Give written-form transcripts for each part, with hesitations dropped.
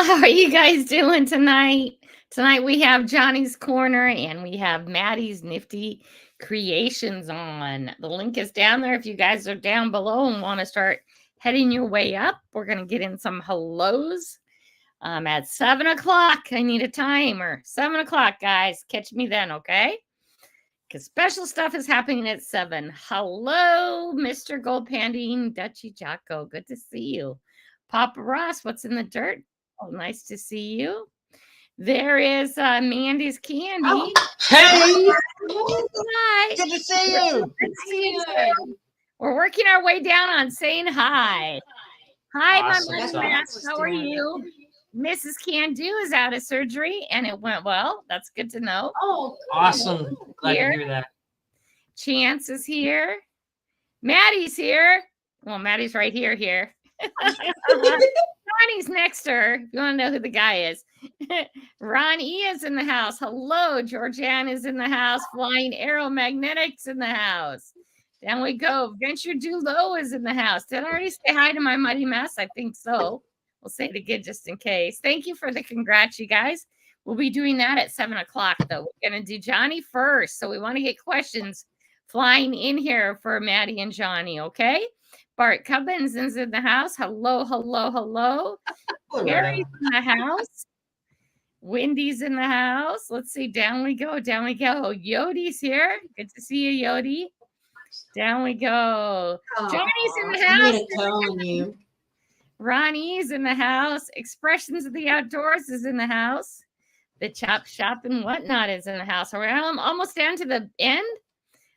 How are you guys doing tonight? Tonight we have Johnny's Corner and we have Maddie's Nifty Creations on. The link is down there if you guys are down below and want to start heading your way up. We're going to get in some hellos at 7 o'clock. I need a timer. 7 o'clock, guys. Catch me then, okay? Because special stuff is happening at 7. Hello, Mr. Gold Pandine, Dutchy Jocko. Good to see you. Papa Ross, what's in the dirt? Oh, nice to see you. There is Mandy's Candy. Oh, hey! Hi. Good to see you. Good to see you. We're working our way down on saying hi. Hi, Awesome. my That's buddy Matt. awesome. How are you? Mrs. Can Do is out of surgery and it went well. That's good to know. Oh, awesome. Glad Here. to hear that. Chance is here. Maddie's here. Well, Maddie's right here. Ronnie's next to her. If you want to know who the guy is. Ron E is in the house. Hello. Georgianne is in the house. Flying Arrow Magnetics in the house. Down we go. Venture Dulo is in the house. Did I already say hi to my muddy mess? I think so. We'll say it again just in case. Thank you for the congrats, you guys. We'll be doing that at 7 o'clock, though. We're going to do Johnny first. So we want to get questions flying in here for Maddie and Johnny, okay? Bart Cubbins is in the house. Hello. Gary's in the house. Wendy's in the house. Let's see. Down we go. Yodi's here. Good to see you, Yodi. Down we go. Johnny's in the house. Telling you. Ronnie's in the house. Expressions of the Outdoors is in the house. The Chop Shop and Whatnot is in the house. Are we almost down to the end?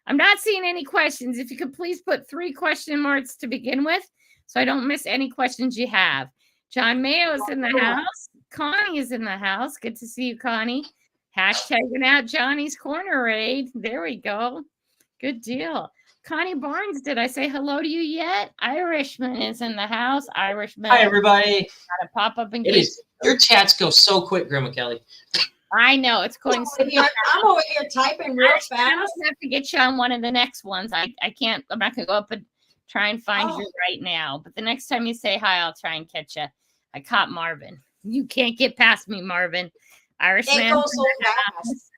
I'm not seeing any questions. If you could please put 3 question marks to begin with so I don't miss any questions you have. John Mayo is in the house. Connie is in the house. Good to see you, Connie. Hashtagging out Johnny's Corner Raid. There we go. Good deal. Connie Barnes, did I say hello to you yet? Irishman is in the house. Irishman. Hi, everybody. Gotta pop up and It get is. Your chats go so quick, Grandma Kelly. I know it's going so fast. I'm over here typing real I fast. have to get you on one of the next ones. I can't. I'm not gonna go up and try and find you right now. But the next time you say hi, I'll try and catch you. I caught Marvin. You can't get past me, Marvin. Irishman. It goes so fast.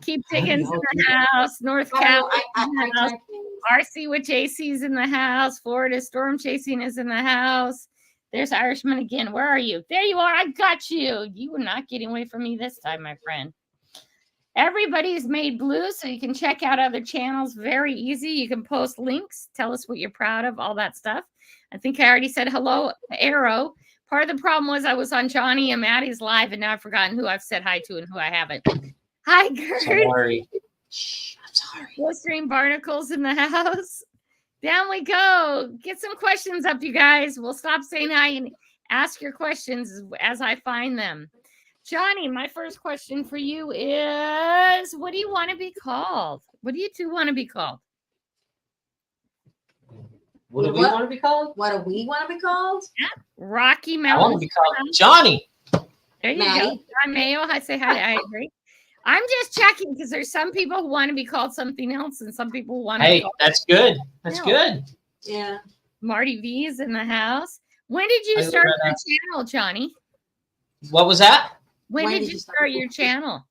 Keep Diggins in the house. North Cal. RC with JC's in the house. Florida Storm Chasing is in the house. There's Irishman again. Where are you? There you are. I got you. You are not getting away from me this time, my friend. Everybody's made blue, so you can check out other channels. Very easy. You can post links. Tell us what you're proud of, all that stuff. I think I already said hello, Arrow. Part of the problem was I was on Johnny and Maddie's live, and now I've forgotten who I've said hi to and who I haven't. Hi, Gert. Sorry. I'm sorry. Blistering Barnacles in the house. Down we go. Get some questions up, you guys. We'll stop saying hi and ask your questions as I find them. Johnny, my first question for you is, what do you want to be called? What do you two want to be called? What do we want to be called? What do we want to be called? Yeah. Rocky I Mountain. want to be called Johnny. There you go. John Mayo, I say hi. I agree. I'm just checking because there's some people who want to be called something else and some people who want to be called. That's good. That's good. Yeah. Marty V is in the house. When did you start your channel, Johnny? What was that? When did you start your channel?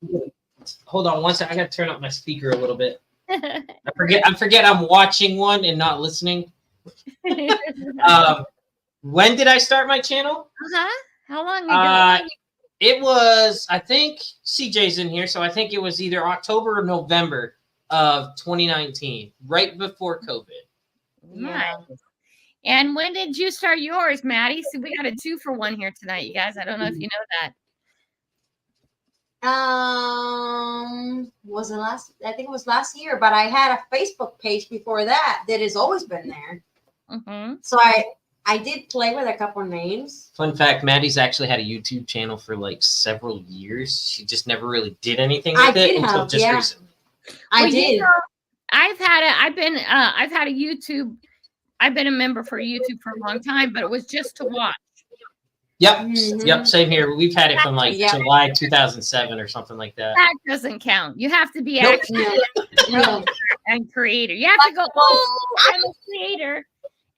Hold on one second. I got to turn up my speaker a little bit. I forget I'm watching one and not listening. When did I start my channel? How long ago? It was, I think CJ's in here, so I think it was either October or November of 2019, right before COVID. Nice. And when did you start yours, Maddie? See, we got a 2-for-1 here tonight, you guys. I don't know if you know that. Was it last? I think it was last year, but I had a Facebook page before that has always been there. So I did play with a couple names. Fun fact, Maddie's actually had a YouTube channel for like several years. She just never really did anything with it until just recently. I did. You know, I've had a YouTube. I've been a member for YouTube for a long time, but it was just to watch. Yep. Yep. Same here. We've had it from like July 2007 or something like that. That doesn't count. You have to be actually and creator. You have to go, oh, I'm a creator.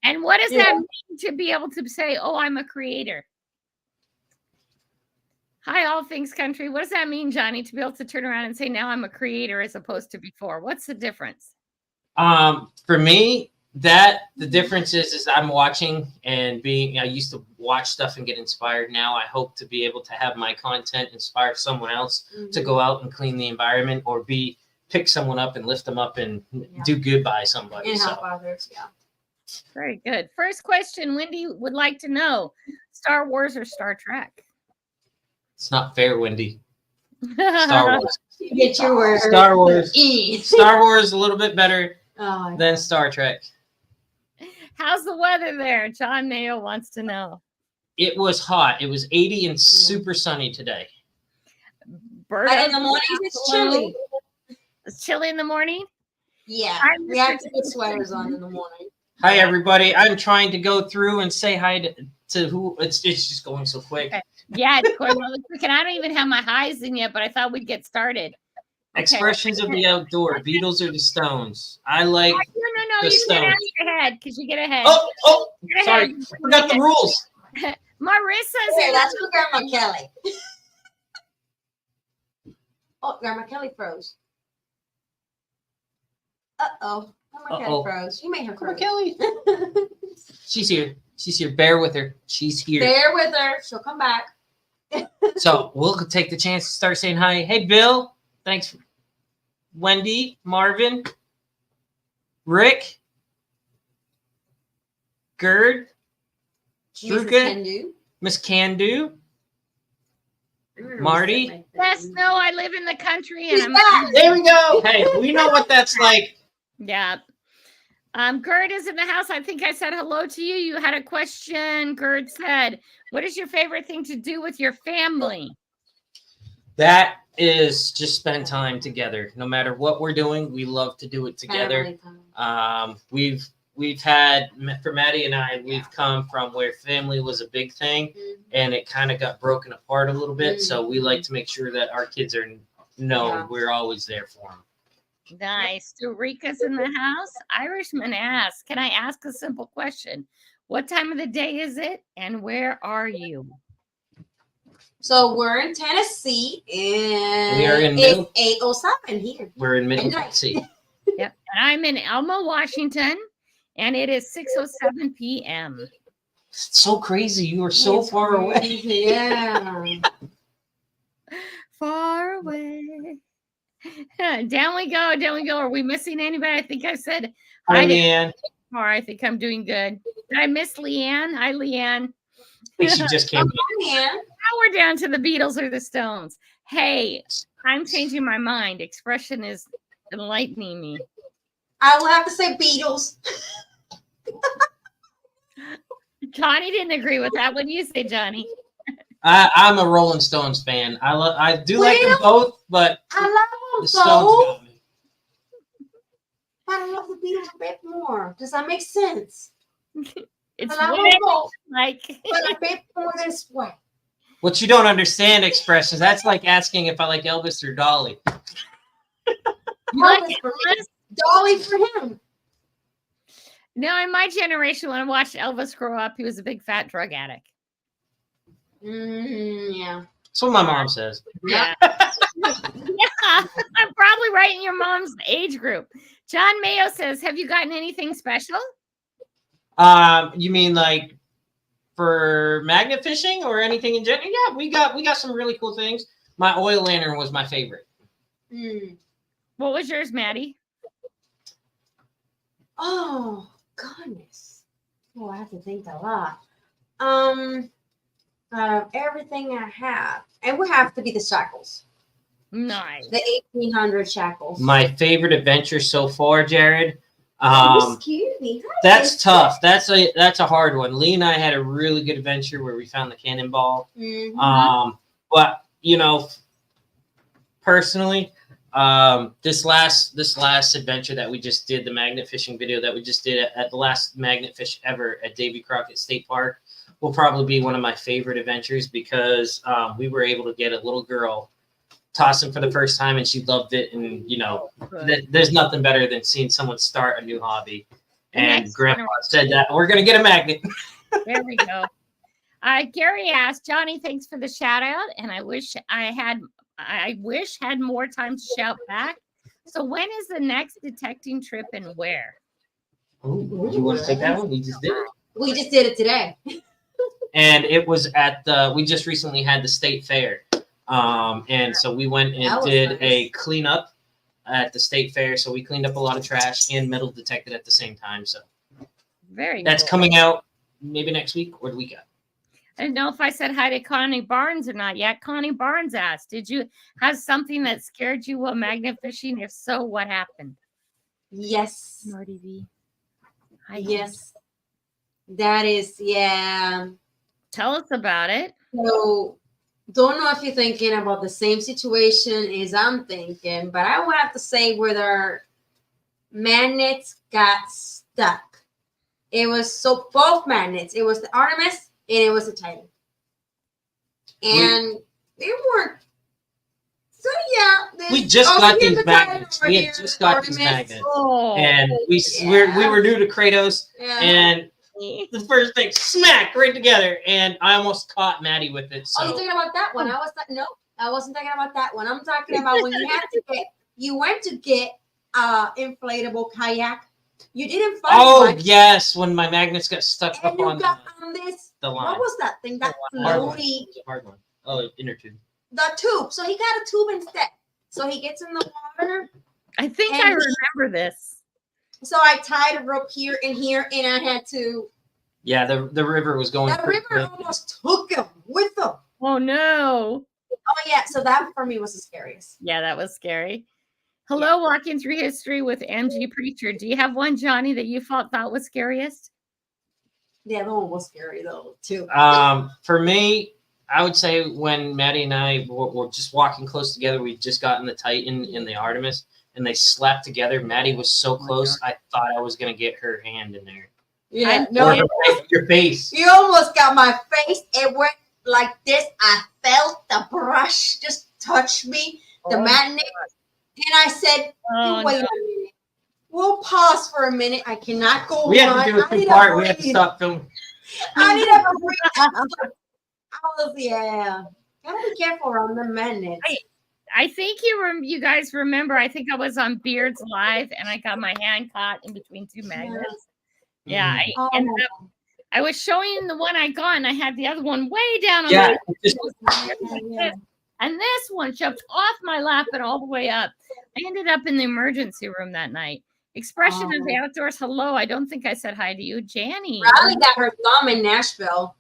And what does that mean to be able to say, oh, I'm a creator? Hi, all things country. What does that mean, Johnny, to be able to turn around and say, now I'm a creator as opposed to before? What's the difference? For me, the difference is I'm watching and I used to watch stuff and get inspired. Now I hope to be able to have my content inspire someone else to go out and clean the environment or pick someone up and lift them up and do good by somebody. And help others, yeah. Very good. First question, Wendy would like to know, Star Wars or Star Trek? It's not fair, Wendy. Star Wars. Get your word. Star Wars. Star Wars a little bit better than Star Trek. How's the weather there? John Mayo wants to know. It was hot. It was 80 and super sunny today. In the morning, it's chilly. It's chilly in the morning? Yeah. We have to put sweaters on in the morning. Hi, everybody. I'm trying to go through and say hi to who. It's just going so quick. Okay. Yeah, it's going really quick. And I don't even have my highs in yet, but I thought we'd get started. Okay. Expressions of the outdoor, Beatles or the Stones? I like No, you get out ahead because you get ahead. Oh, sorry. I forgot the rules. Marissa's here. That's for Grandma Kelly. Oh, Grandma Kelly froze. Uh-oh. Grandma Kelly froze. You made her froze. Kelly. She's here. She's here. Bear with her. She's here. Bear with her. She'll come back. So we'll take the chance to start saying hi. Hey, Bill. Thanks. Wendy, Marvin, Rick, Gerd, Miss Candu, Marty. Yes, no, I live in the country and there we go. Hey, we know what that's like. Yeah. Gerd is in the house. I think I said hello to you. You had a question. Gerd said, what is your favorite thing to do with your family? That is just spend time together. No matter what we're doing, we love to do it together. We've had, for Maddie and I, we've come from where family was a big thing and it kind of got broken apart a little bit. So we like to make sure that our kids we're always there for them. Nice. Eureka's in the house. Irishman asks, can I ask a simple question? What time of the day is it and where are you? So we're in Tennessee and we are in it's 8:07 here. We're in middle Tennessee. Yep. And I'm in Elma, Washington, and it is 6:07 p.m. It's so crazy. You are so far away. Yeah. Far away. Down we go. Down we go. Are we missing anybody? I think I said hi, Leanne. I think I'm doing good. Did I miss Leanne? Hi, Leanne. I think she just came in. Now we're down to the Beatles or the Stones. Hey, I'm changing my mind. Expression is enlightening me. I will have to say Beatles. Johnny didn't agree with that. What do you say, Johnny? I'm a Rolling Stones fan. I do like them both, but I love them the Stones got me. But I love the Beatles a bit more. Does that make sense? It's like a bit more than sweat. What you don't understand, expressions. That's like asking if I like Elvis or Dolly. Dolly for him. No, in my generation, when I watched Elvis grow up, he was a big fat drug addict. Yeah. That's what my mom says. Yeah. Yeah, I'm probably right in your mom's age group. John Mayo says, have you gotten anything special? You mean like for magnet fishing or anything in general? Yeah, we got some really cool things. My oil lantern was my favorite. What was yours, Maddie? Oh, goodness. Oh, I have to think a lot. Out of everything I have, it would have to be the shackles. Nice. The 1800 shackles. My favorite adventure so far, Jared. Excuse me. That's tough. That's a hard one. Lee and I had a really good adventure where we found the cannonball. But personally, this last adventure that we just did, the magnet fishing video that we just did at the last magnet fish ever at Davy Crockett State Park, will probably be one of my favorite adventures because we were able to get a little girl tossing for the first time and she loved it. And there's nothing better than seeing someone start a new hobby. And Grandpa said that we're going to get a magnet. There we go. Gary asked, Johnny, thanks for the shout out. And I wish had more time to shout back. So when is the next detecting trip and where? Oh, you want to take that one? We just did it. We just did it today. And it was we just recently had the state fair. And so we went and did a cleanup at the state fair. So we cleaned up a lot of trash and metal detected at the same time. So that's cool. coming out maybe next week or the week after. I didn't know if I said hi to Connie Barnes or not yet. Connie Barnes asked, did you have something that scared you while magnet fishing? If so, what happened? Yes. Marty V. Hi. Yes. That is, yeah. Tell us about it. So, don't know if you're thinking about the same situation as I'm thinking, but I would have to say where their magnets got stuck. It was both magnets. It was the Artemis and it was the Titan. And they weren't. So yeah, we just got these magnets. We had just got these magnets, and we were new to Kratos, and the first thing smack right together, and I almost caught Maddie with it. So. I was thinking about that one. I wasn't thinking about that one. I'm talking about when you went to get inflatable kayak. You didn't find one. Yes, when my magnets got stuck up on the line. What was that thing? That floaty hard one. Oh, inner tube. The tube. So he got a tube instead. So he gets in the water. I think I remember this. So I tied a rope here and here, and I had to. Yeah, the river was going. The river almost took him with him. Oh no! Oh yeah, so that for me was the scariest. Yeah, that was scary. Hello, walking through history with MG Preacher. Do you have one, Johnny, that you thought was scariest? Yeah, the one was scary though too. For me, I would say when Maddie and I were just walking close together, we'd just gotten the Titan and the Artemis, and they slapped together. Maddie was so close, I thought I was gonna get her hand in there. Yeah, no, your face. You almost got my face. It went like this. I felt the brush just touch me, the magnet, and I said, "Wait a minute. We'll pause for a minute. I cannot go. We have to do a two-part. We have to stop filming. I need a breathe." Gotta be careful around the magnets. I think you guys remember. I think I was on Beard's Live and I got my hand caught in between two magnets. Yeah, I was showing the one I got, and I had the other one way down on my and this one jumped off my lap and all the way up. I ended up in the emergency room that night. Expression of the outdoors. Hello, I don't think I said hi to you, Janny. Riley got her thumb in Nashville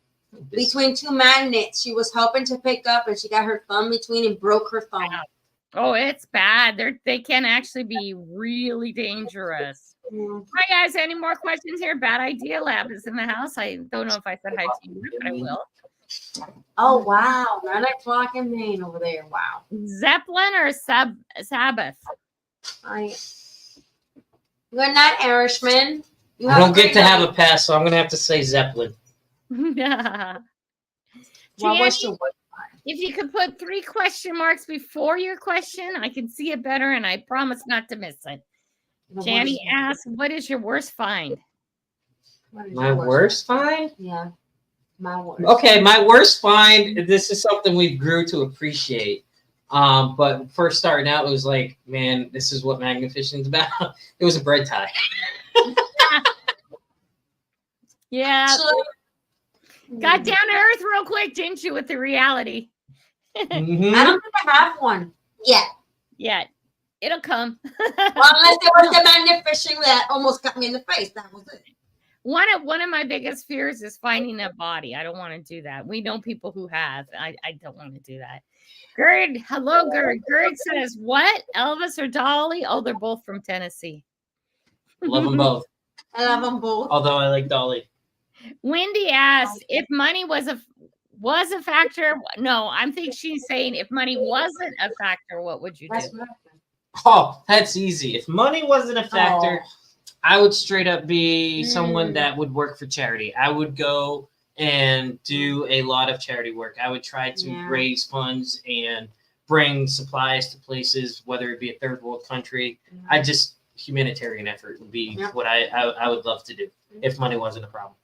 between two magnets. She was hoping to pick up, and she got her thumb between and broke her thumb. Oh, it's bad. They can actually be really dangerous. Hi, guys. Any more questions here? Bad Idea Lab is in the house. I don't know if I said hi to you, but I will. Oh, wow. 9 o'clock in Maine over there. Wow. Zeppelin or Sabbath? You're not Irishman. I don't get to have a pass, so I'm going to have to say Zeppelin. Yeah. If you could put 3 question marks before your question, I can see it better, and I promise not to miss it. Janny asks, what is your worst find? My worst find? Yeah. My worst. Okay, my worst find, this is something we grew to appreciate. But first starting out, it was like, man, this is what magnet fishing is about. It was a bread tie. Yeah. Got down to earth real quick, didn't you, with the reality? I don't think I have one yet. Yeah. It'll come. Well, unless it was the magnet fishing that almost got me in the face. That was it. One of my biggest fears is finding a body. I don't want to do that. We know people who have. I don't want to do that. Gerd, hello, Gerd. Gerd says, what? Elvis or Dolly? Oh, they're both from Tennessee. Love them both. I love them both. Although I like Dolly. Wendy asks, if money was a factor. No, I think she's saying if money wasn't a factor, what would you do? Oh, that's easy. If money wasn't a factor, I would straight up be someone that would work for charity. I would go and do a lot of charity work. I would try to raise funds and bring supplies to places, whether it be a third world country. Humanitarian effort would be what I would love to do if money wasn't a problem.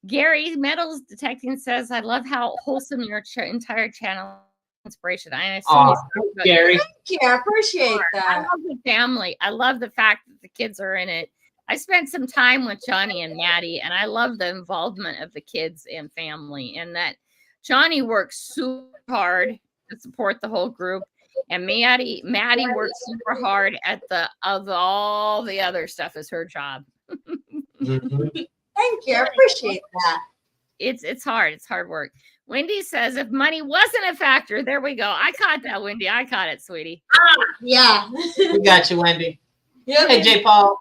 Gary Metals Detecting says, I love how wholesome your entire channel inspiration. I assume Oh, he's talking about Gary. Thank you. I appreciate I that. love the family. I love the fact that the kids are in it. I spent some time with Johnny and Maddie, and I love the involvement of the kids and family, and that Johnny works super hard to support the whole group, and Maddie works super hard at all the other stuff is her job. Mhm. Thank you. I appreciate that. It's hard. It's hard work. Wendy says, if money wasn't a factor, there we go. I caught that, Wendy. I caught it, sweetie. Yeah. We got you, Wendy. Yep. Hey, J. Paul.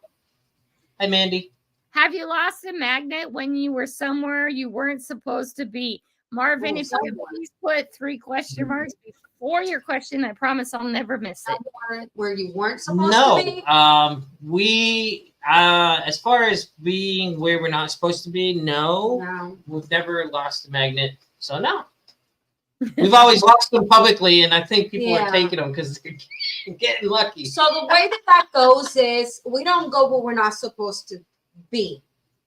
Hi, Mandy. Have you lost a magnet when you were somewhere you weren't supposed to be? Marvin, if you could please put 3 question marks before your question, I promise I'll never miss it. Where you weren't supposed to be? We as far as being where we're not supposed to be, No. we've never lost a magnet, so no. We've always lost them publicly, and I think people are taking them because they're getting lucky. So the way that goes is we don't go where we're not supposed to be.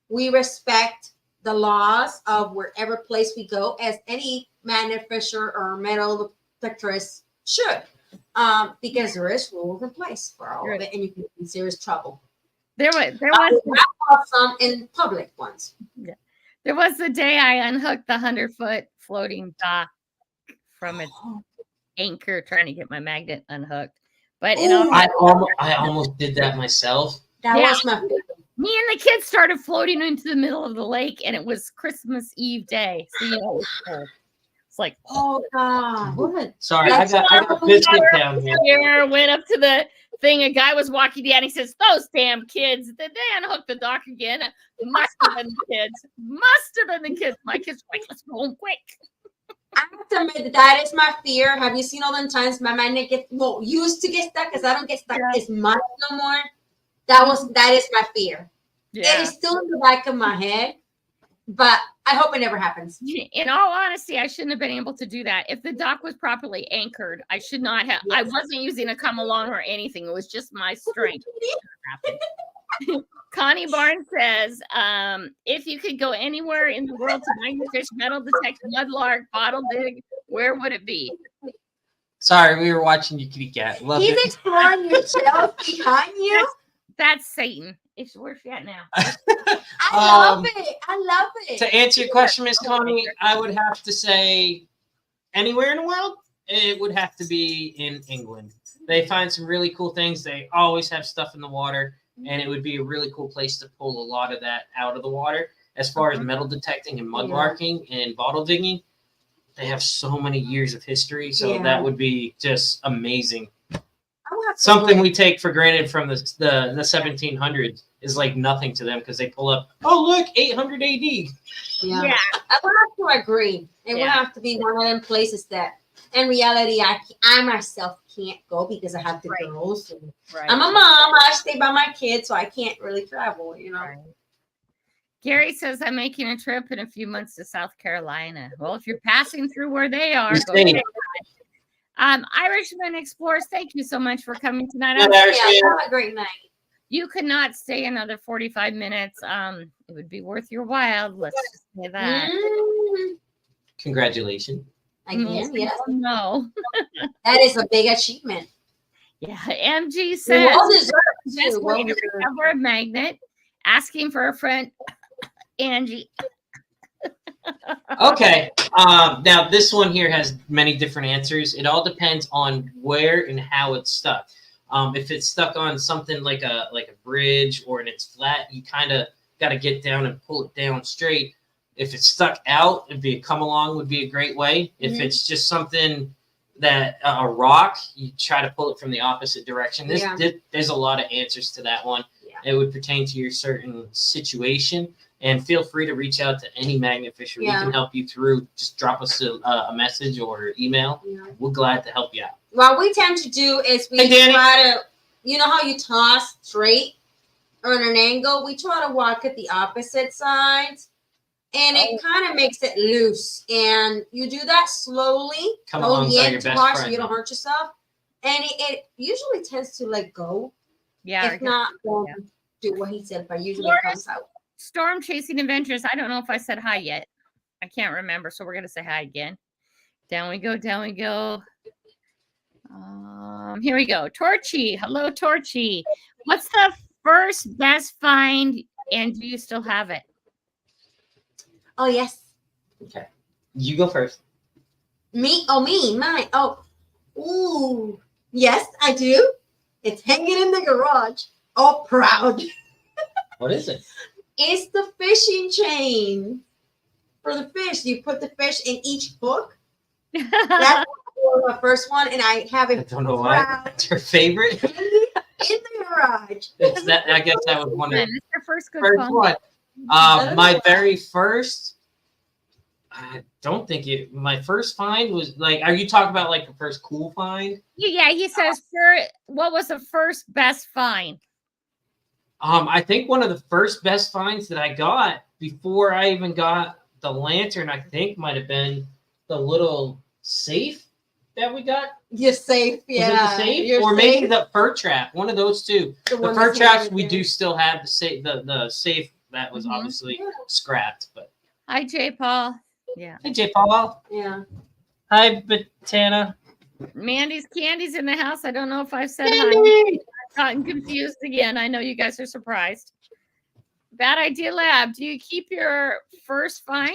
We respect the laws of wherever place we go, as any magnet fisher or metal detectorist should, because there is rules in place for all of it, and you can be in serious trouble. There was some in public ones. Yeah. There was the day I unhooked the 100-foot floating dock from its anchor trying to get my magnet unhooked. But I almost did that myself. That was my me and the kids started floating into the middle of the lake, and it was Christmas Eve day. So it was cold. It's like, oh God, what? Sorry, I got biscuit down here. Went up to the thing. A guy was walking down. He says, "Those damn kids! Did they unhook the dock again? Must have been the kids. Must have been the kids." My kids were like, "Let's go home quick." I have to admit that is my fear. Have you seen all the times my magnet used to get stuck, because I don't get stuck as much no more. That is my fear. Yeah. It is still in the back of my head, but I hope it never happens. In all honesty, I shouldn't have been able to do that. If the dock was properly anchored, I should not have. I wasn't using a come along or anything. It was just my strength. Connie Barnes says, if you could go anywhere in the world to magnet-fish, metal detect, mudlark, bottle dig, where would it be? Sorry, we were watching you, kitty cat. He's exploring your shelf behind you. That's Satan. Where's she at now? I love it. I love it. To answer your question, Miss Connie, I would have to say anywhere in the world. It would have to be in England. They find some really cool things. They always have stuff in the water, and it would be a really cool place to pull a lot of that out of the water. As far as metal detecting and mudlarking and bottle digging, they have so many years of history. So that would be just amazing. Something we take for granted from the 1700s is like nothing to them because they pull up, oh, look, 800 AD. Yeah. I would have to agree. It would have to be one of them places that, in reality, I myself can't go because I have the girls. I'm a mom. I stay by my kids, so I can't really travel, Right. Gary says, I'm making a trip in a few months to South Carolina. Well, if you're passing through where they are, go ahead. Irishman Explorers, thank you so much for coming tonight. Have a great night. You could not stay another 45 minutes. It would be worth your while. Let's just say that. Congratulations. Again, yes. No. That is a big achievement. Yeah. MG says, best way to recover a magnet, asking for a friend, Angie. Okay. Now this one here has many different answers. It all depends on where and how it's stuck. If it's stuck on something like a bridge or and it's flat, you kind of got to get down and pull it down straight. If it's stuck out, it'd be a come along would be a great way. If it's just something that a rock, you try to pull it from the opposite direction. There's a lot of answers to that one. It would pertain to your certain situation. And feel free to reach out to any magnet fisher. We can help you through. Just drop us a message or email. We're glad to help you out. What we tend to do is we try to, you know how you toss straight or at an angle? We try to walk at the opposite sides. And it kind of makes it loose. And you do that slowly. Come alongside your best friend. So you don't hurt yourself. And it usually tends to go. Yeah. If not, do what he said, but usually it comes out. Storm Chasing Adventures. I don't know if I said hi yet. I can't remember, so we're gonna say hi again. Down we go. Down we go. Here we go. Torchy. Hello, Torchy. What's the first best find, and do you still have it? Oh, yes. Okay. You go first. Me? Oh, me. Mine. Oh. Ooh. Yes, I do. It's hanging in the garage. All proud. What is it? It's the fishing chain for the fish. You put the fish in each hook. That's my first one, and I have it. I don't know why. It's her favorite. In the garage. It's that. I guess that was one of It's your first good first find. one. My very first. I don't think it. My first find was like. Are you talking about like the first cool find? Yeah, he says what was the first best find? I think one of the first best finds that I got before I even got the lantern, I think might have been the little safe that we got. You're safe, yeah. Was it the safe? You're Or safe. maybe the fur trap. One of those two. The one fur that's traps, hanging we there. do still have the safe. The safe that was obviously scrapped. But Hi, J. Paul. Yeah. hey, J. Paul. Yeah. Hi, Batana. Mandy's Candy's in the house. I don't know if I've said hi. I've gotten confused again. I know you guys are surprised. Bad Idea Lab. Do you keep your first find?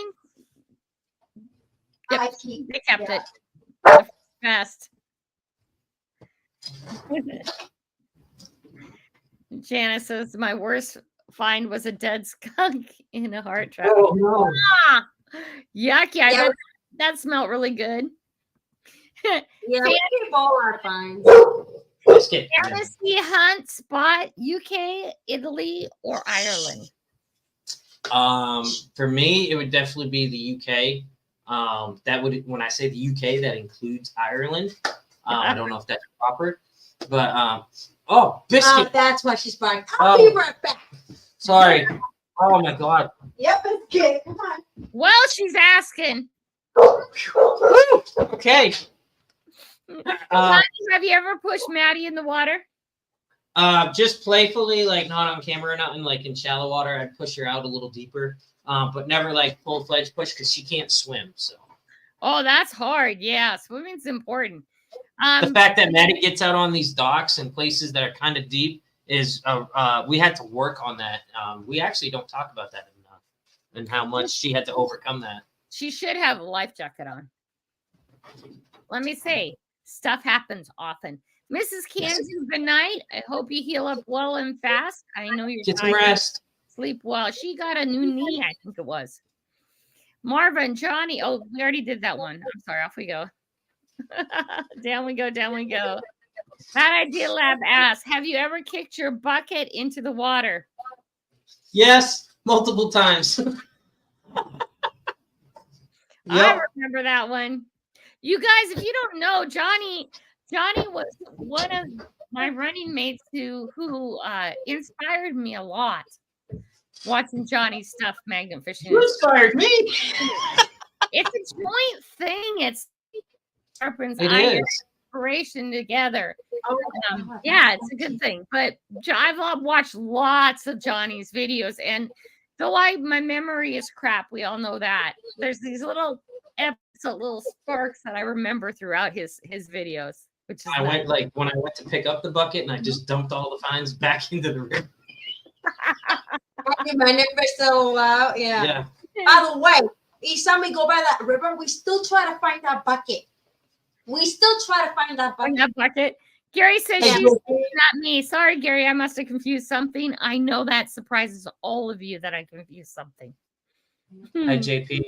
Yep, I keep. they kept yeah. it. The best. Janice says my worst find was a dead skunk in a heart trap. Oh no! Ah, yucky! I Yeah. bet that smelled really good. Yeah, we keep all our finds. Biscuit. Fantasy hunt spot UK, Italy, or Ireland? For me, it would definitely be the UK. That would, when I say the UK, that includes Ireland. I don't know if that's proper, but biscuit. That's why she's back. I'll be right back. Sorry. Oh my God. Yep, biscuit. Come on. Well, she's asking. Okay. Johnny, have you ever pushed Maddie in the water? Just playfully, like not on camera or nothing, like in shallow water, I'd push her out a little deeper. But never like full-fledged push because she can't swim. So Oh, that's hard. Yeah, swimming's important. the fact that Maddie gets out on these docks and places that are kind of deep is we had to work on that. We actually don't talk about that enough and how much she had to overcome that. She should have a life jacket on. Let me say, stuff happens often. Mrs. Kansas, good night. I hope you heal up well and fast. I know you're Get some tired. rest. Sleep well. She got a new knee, I think it was. Marvin, Johnny. Oh, we already did that one. I'm sorry. Off we go. Down we go. Down we go. Bad Idea Lab asks, have you ever kicked your bucket into the water? Yes, multiple times. I remember that one. You guys, if you don't know, Johnny was one of my running mates who inspired me a lot. Watching Johnny's stuff, magnet fishing. You inspired me. It's a joint thing. It's sharpens It eye is. inspiration together. Yeah, it's a good thing. But I've watched lots of Johnny's videos, and though my memory is crap, we all know that. There's these little little sparks that I remember throughout his videos. Which is I went like when I went to pick up the bucket and I just dumped all the finds back into the river. My neighbor so loud. Yeah. By the way, each time we go by that river, we still try to find that bucket. That bucket. Gary says she's not me. Sorry, Gary. I must have confused something. I know that surprises all of you that I confused something. Hi, JP.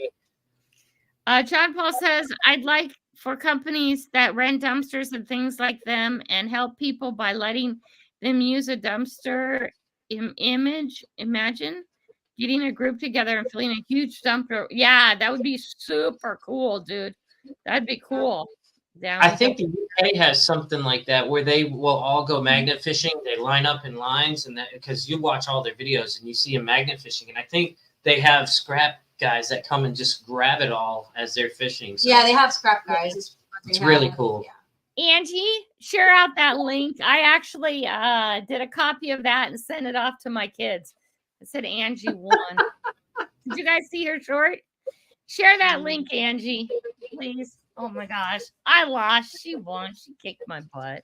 John Paul says, I'd like for companies that rent dumpsters and things like them and help people by letting them use a dumpster image. Imagine getting a group together and filling a huge dumpster. Yeah, that would be super cool, dude. That'd be cool. I think the UK has something like that where they will all go magnet fishing. They line up in lines, and that because you watch all their videos and you see them magnet fishing, and I think they have scrap guys that come and just grab it all as they're fishing. So yeah, they have scrap guys. It's really cool. Yeah. Angie, share out that link. I actually did a copy of that and sent it off to my kids. It said Angie won. Did you guys see her short? Share that link, Angie, please. Oh my gosh. I lost. She won. She kicked my butt.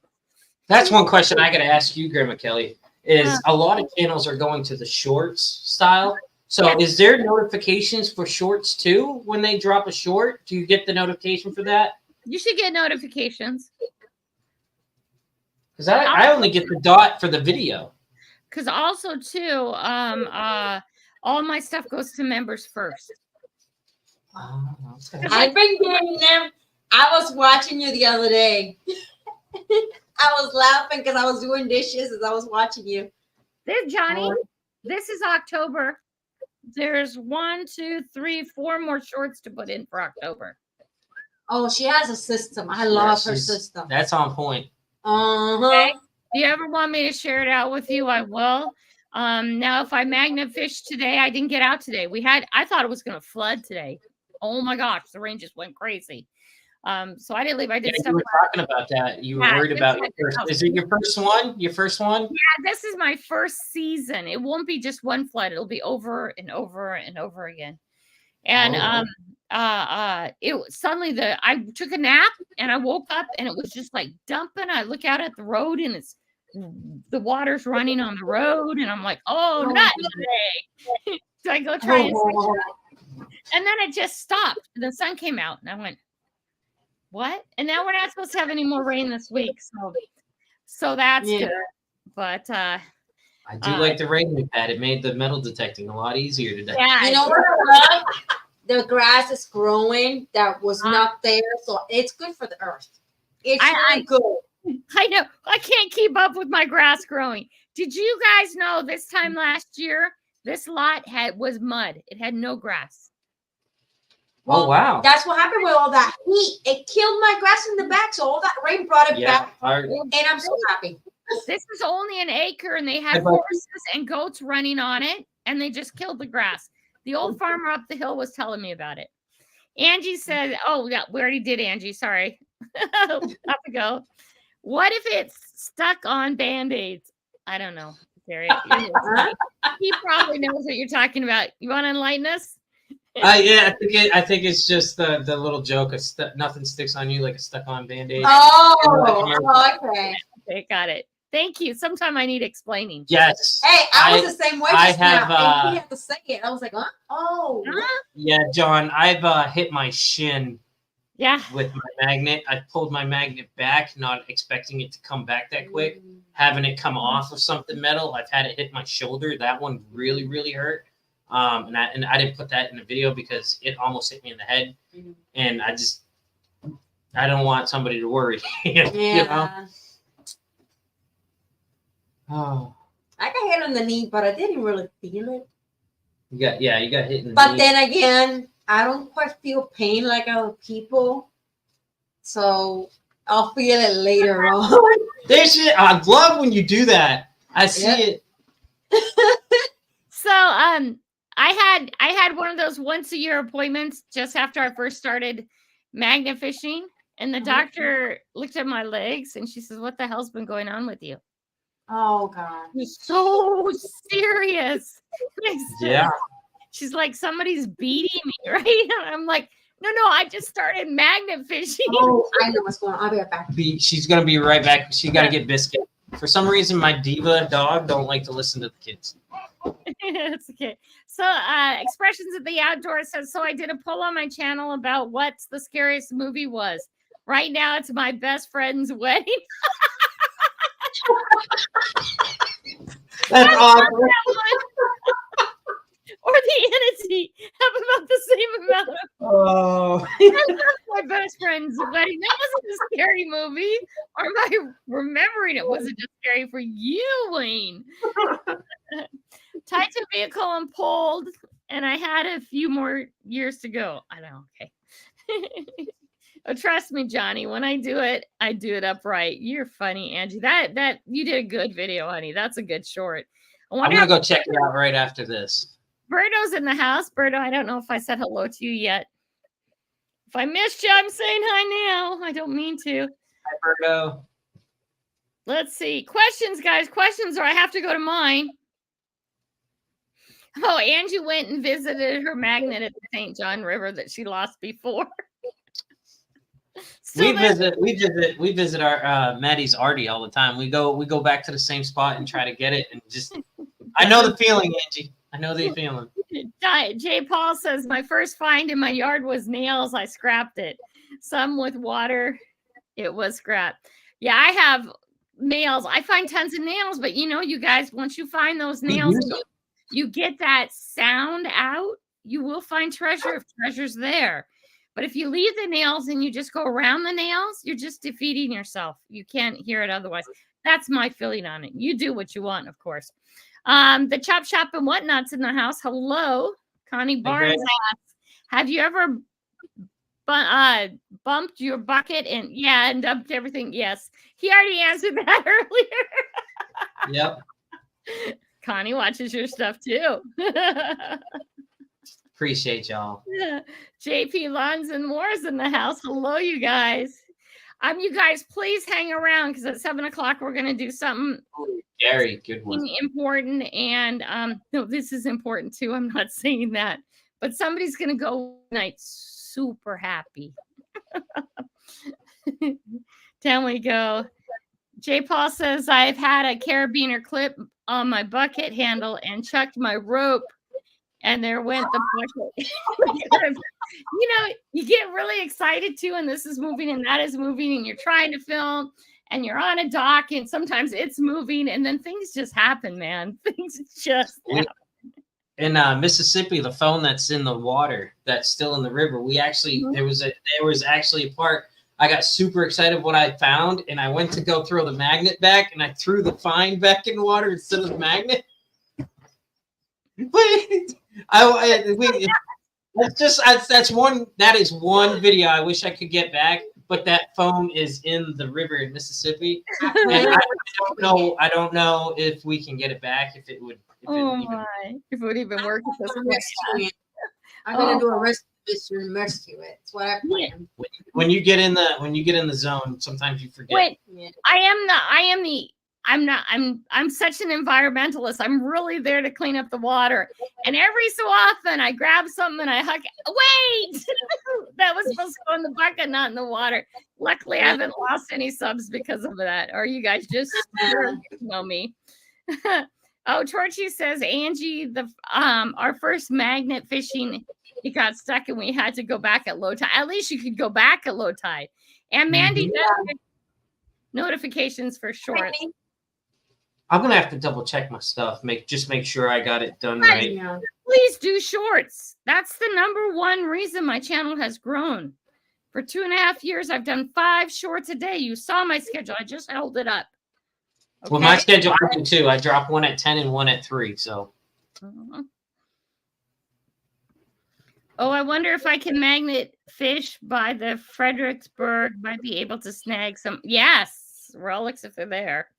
That's one question I got to ask you, Grandma Kelly, is a lot of channels are going to the shorts style. So is there notifications for shorts too when they drop a short? Do you get the notification for that? You should get notifications. Because I only get the dot for the video. Because also too, all my stuff goes to members first. Okay. I've been getting them. I was watching you the other day. I was laughing because I was doing dishes as I was watching you. There's Johnny. This is October. There's 1, 2, 3, 4 more shorts to put in for October. Oh, she has a system. I love her system. That's on point. Okay. If you ever want me to share it out with you, I will. Now, if I magnet fish today, I didn't get out today. I thought it was going to flood today. Oh my gosh, the rain just went crazy. So I didn't leave. I did stuff. You were talking about that. You were worried about your first. Is it your first one? Your first one? Yeah, this is my first season. It won't be just one flood. It'll be over and over and over again. And it suddenly I took a nap and I woke up and it was just like dumping. I look out at the road and the water's running on the road and I'm like, oh, not today. So I go try and and then it just stopped. The sun came out and I went, what? And now we're not supposed to have any more rain this week. So that's good. But I do like the rain we've had. It made the metal detecting a lot easier today. Yeah, you know what I love? The grass is growing that was not there. So it's good for the earth. It's really good. I know. I can't keep up with my grass growing. Did you guys know this time last year, this lot was mud. It had no grass. Well, oh, wow. That's what happened with all that heat. It killed my grass in the back. So all that rain brought it back. And I'm so happy. This is only an acre and they had horses and goats running on it. And they just killed the grass. The old farmer up the hill was telling me about it. Angie said, oh, yeah, we already did, Angie. Sorry. Have to go. What if it's stuck on Band-Aids? I don't know. Gary. He probably knows what you're talking about. You want to enlighten us? Yeah, I think it's just the little joke of nothing sticks on you like a stuck-on Band-Aid. Oh, okay. Okay, got it. Thank you. Sometime I need explaining. Yes. Hey, I was the same way. I have. And he had to say it. I was like, huh? Oh. Yeah, John, I've hit my shin. Yeah. With my magnet, I pulled my magnet back, not expecting it to come back that quick. Having it come off of something metal, I've had it hit my shoulder. That one really, really hurt. And I didn't put that in the video because it almost hit me in the head. And I don't want somebody to worry. You know? Oh. I got hit on the knee, but I didn't really feel it. You got hit in the knee. But then again, I don't quite feel pain like other people. So I'll feel it later on. I love when you do that. I see it. So I had one of those once a year appointments just after I first started magnet fishing. And the doctor looked at my legs and she says, what the hell's been going on with you? Oh, God. It's so serious. Yeah. She's like, somebody's beating me, right? I'm like, no, I just started magnet fishing. Oh, I know what's going on. I'll be right back. She's going to be right back. She got to get Biscuit. For some reason, my diva dog don't like to listen to the kids. It's okay. So Expressions of the Outdoors says, so I did a poll on my channel about what's the scariest movie was. Right now, it's My Best Friend's Wedding. That's awesome. Or The Entity have about the same amount of. Oh. That's My Best Friend's Wedding. That wasn't a scary movie. Or am I remembering it? Was it just scary for you, Wayne? Tied to vehicle and pulled, and I had a few more years to go. I know. Okay. Oh, trust me, Johnny. When I do it upright. You're funny, Angie. That you did a good video, honey. That's a good short. I'm gonna go check it out right after this. Berto's in the house. Berto, I don't know if I said hello to you yet. If I missed you, I'm saying hi now. I don't mean to. Hi, Berto. Let's see. Questions, guys. Questions, or I have to go to mine. Oh, Angie went and visited her magnet at the St. John River that she lost before. We visit our Maddie's Artie all the time. We go back to the same spot and try to get it, and just I know the feeling, Angie. I know the feeling. Jay Paul says my first find in my yard was nails. I scrapped it. Some with water. It was scrapped. Yeah, I have nails. I find tons of nails, but you guys, once you find those nails, you get that sound out, you will find treasure if treasure's there. But if you leave the nails and you just go around the nails, you're just defeating yourself. You can't hear it otherwise. That's my feeling on it. You do what you want, of course. The Chop Shop and Whatnots in the house. Hello. Connie Barnes asks, have you ever bumped your bucket and dumped everything? Yes. He already answered that earlier. Yep. Connie watches your stuff too. Appreciate y'all. JP Lawns and Moore's in the house. Hello, you guys. You guys, please hang around because at 7 o'clock we're gonna do something very good one. Important. And no, this is important too. I'm not saying that, but somebody's gonna go tonight super happy. Down we go. J. Paul says, I've had a carabiner clip on my bucket handle and chucked my rope, and there went the bucket. You get really excited too, and this is moving and that is moving, and you're trying to film, and you're on a dock, and sometimes it's moving, and then things just happen, man. Things just happen. In Mississippi, the phone that's in the water, that's still in the river, we actually, there was actually a part, I got super excited what I found, and I went to go throw the magnet back, and I threw the find back in the water instead of the magnet. Wait, that is one video I wish I could get back, but that phone is in the river in Mississippi, and I don't know if we can get it back, if it would even work. I'm gonna do a rescue mission and rescue it. That's what I plan. When you get in the zone, sometimes you forget. I'm such an environmentalist. I'm really there to clean up the water. And every so often I grab something and I huck it. Wait! That was supposed to go in the bucket, not in the water. Luckily, I haven't lost any subs because of that. Or you guys just know me. Oh, Torchy says, Angie, our first magnet fishing, it got stuck and we had to go back at low tide. At least you could go back at low tide. And Mandy does get notifications for shorts. I'm gonna have to double check my stuff. Make sure I got it done right. Please do shorts. That's the number one reason my channel has grown. For 2.5 years, I've done 5 shorts a day. You saw my schedule. I just held it up. Okay? Well, my schedule I do too. I drop one at 10 and one at 3. So. Oh, I wonder if I can magnet fish by the Fredericksburg. Might be able to snag some. Yes, relics if they're there.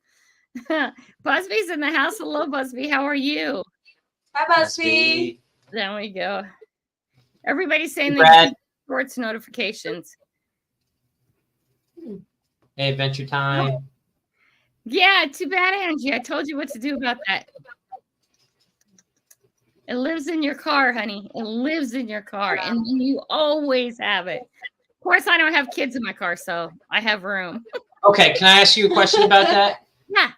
Busby's in the house. Hello, Busby. How are you? Hi, Busby. There we go. Everybody's saying they get shorts notifications. Hey, Adventure Time. Yeah, too bad, Angie. I told you what to do about that. It lives in your car, honey. It lives in your car, and you always have it. Of course, I don't have kids in my car, so I have room. Okay, can I ask you a question about that? Yeah.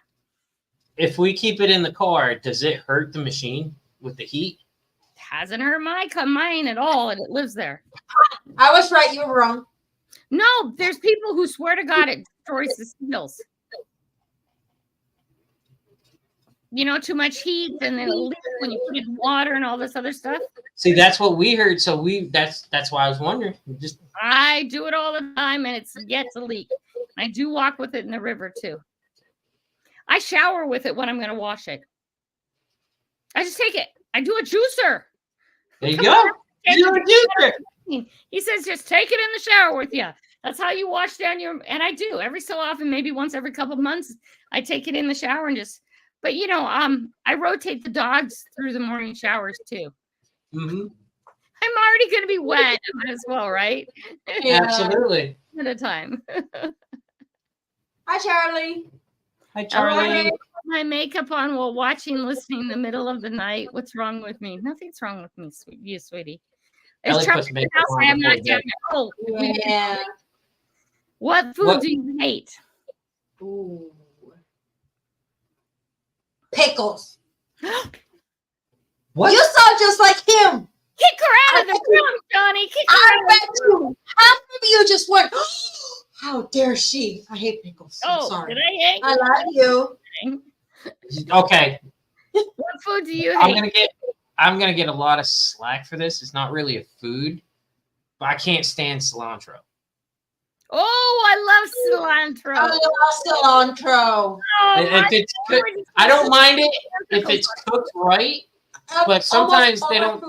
If we keep it in the car, does it hurt the machine with the heat? It hasn't hurt mine at all, and it lives there. I was right. You were wrong. No, there's people who swear to God it destroys the seals. Too much heat, and then when you put it in water and all this other stuff. See, that's what we heard. So that's why I was wondering. I do it all the time, and it's yet to leak. I do walk with it in the river too. I shower with it when I'm going to wash it. I just take it. I do a juicer. There you go. You do a juicer. He says, just take it in the shower with you. That's how you wash down and I do every so often, maybe once every couple of months, I take it in the shower and just, but I rotate the dogs through the morning showers too. Mm-hmm. I'm already going to be wet. I might as well, right? Yeah. Absolutely. At a time. Hi, Charlie. Hi, Charlie. my makeup on while watching, listening in the middle of the night. What's wrong with me? Nothing's wrong with me, sweetie. Is Ellie Trump puts in the makeup house? on I am before not down bed. there. Oh, Yeah. what food do you hate? Ooh. Pickles. What? You sound just like him. Kick her out of the room, Johnny. Kick her I out of bet the room. you. Half of you just went, how dare she? I hate pickles. I'm Oh, sorry. did I hate I love you. Okay, What food do you I'm hate? gonna get a lot of slack for this. It's not really a food, but I can't stand cilantro. Oh, I love cilantro. I love cilantro. Oh, If it's cooked, I don't mind it if it's cooked right, but sometimes they don't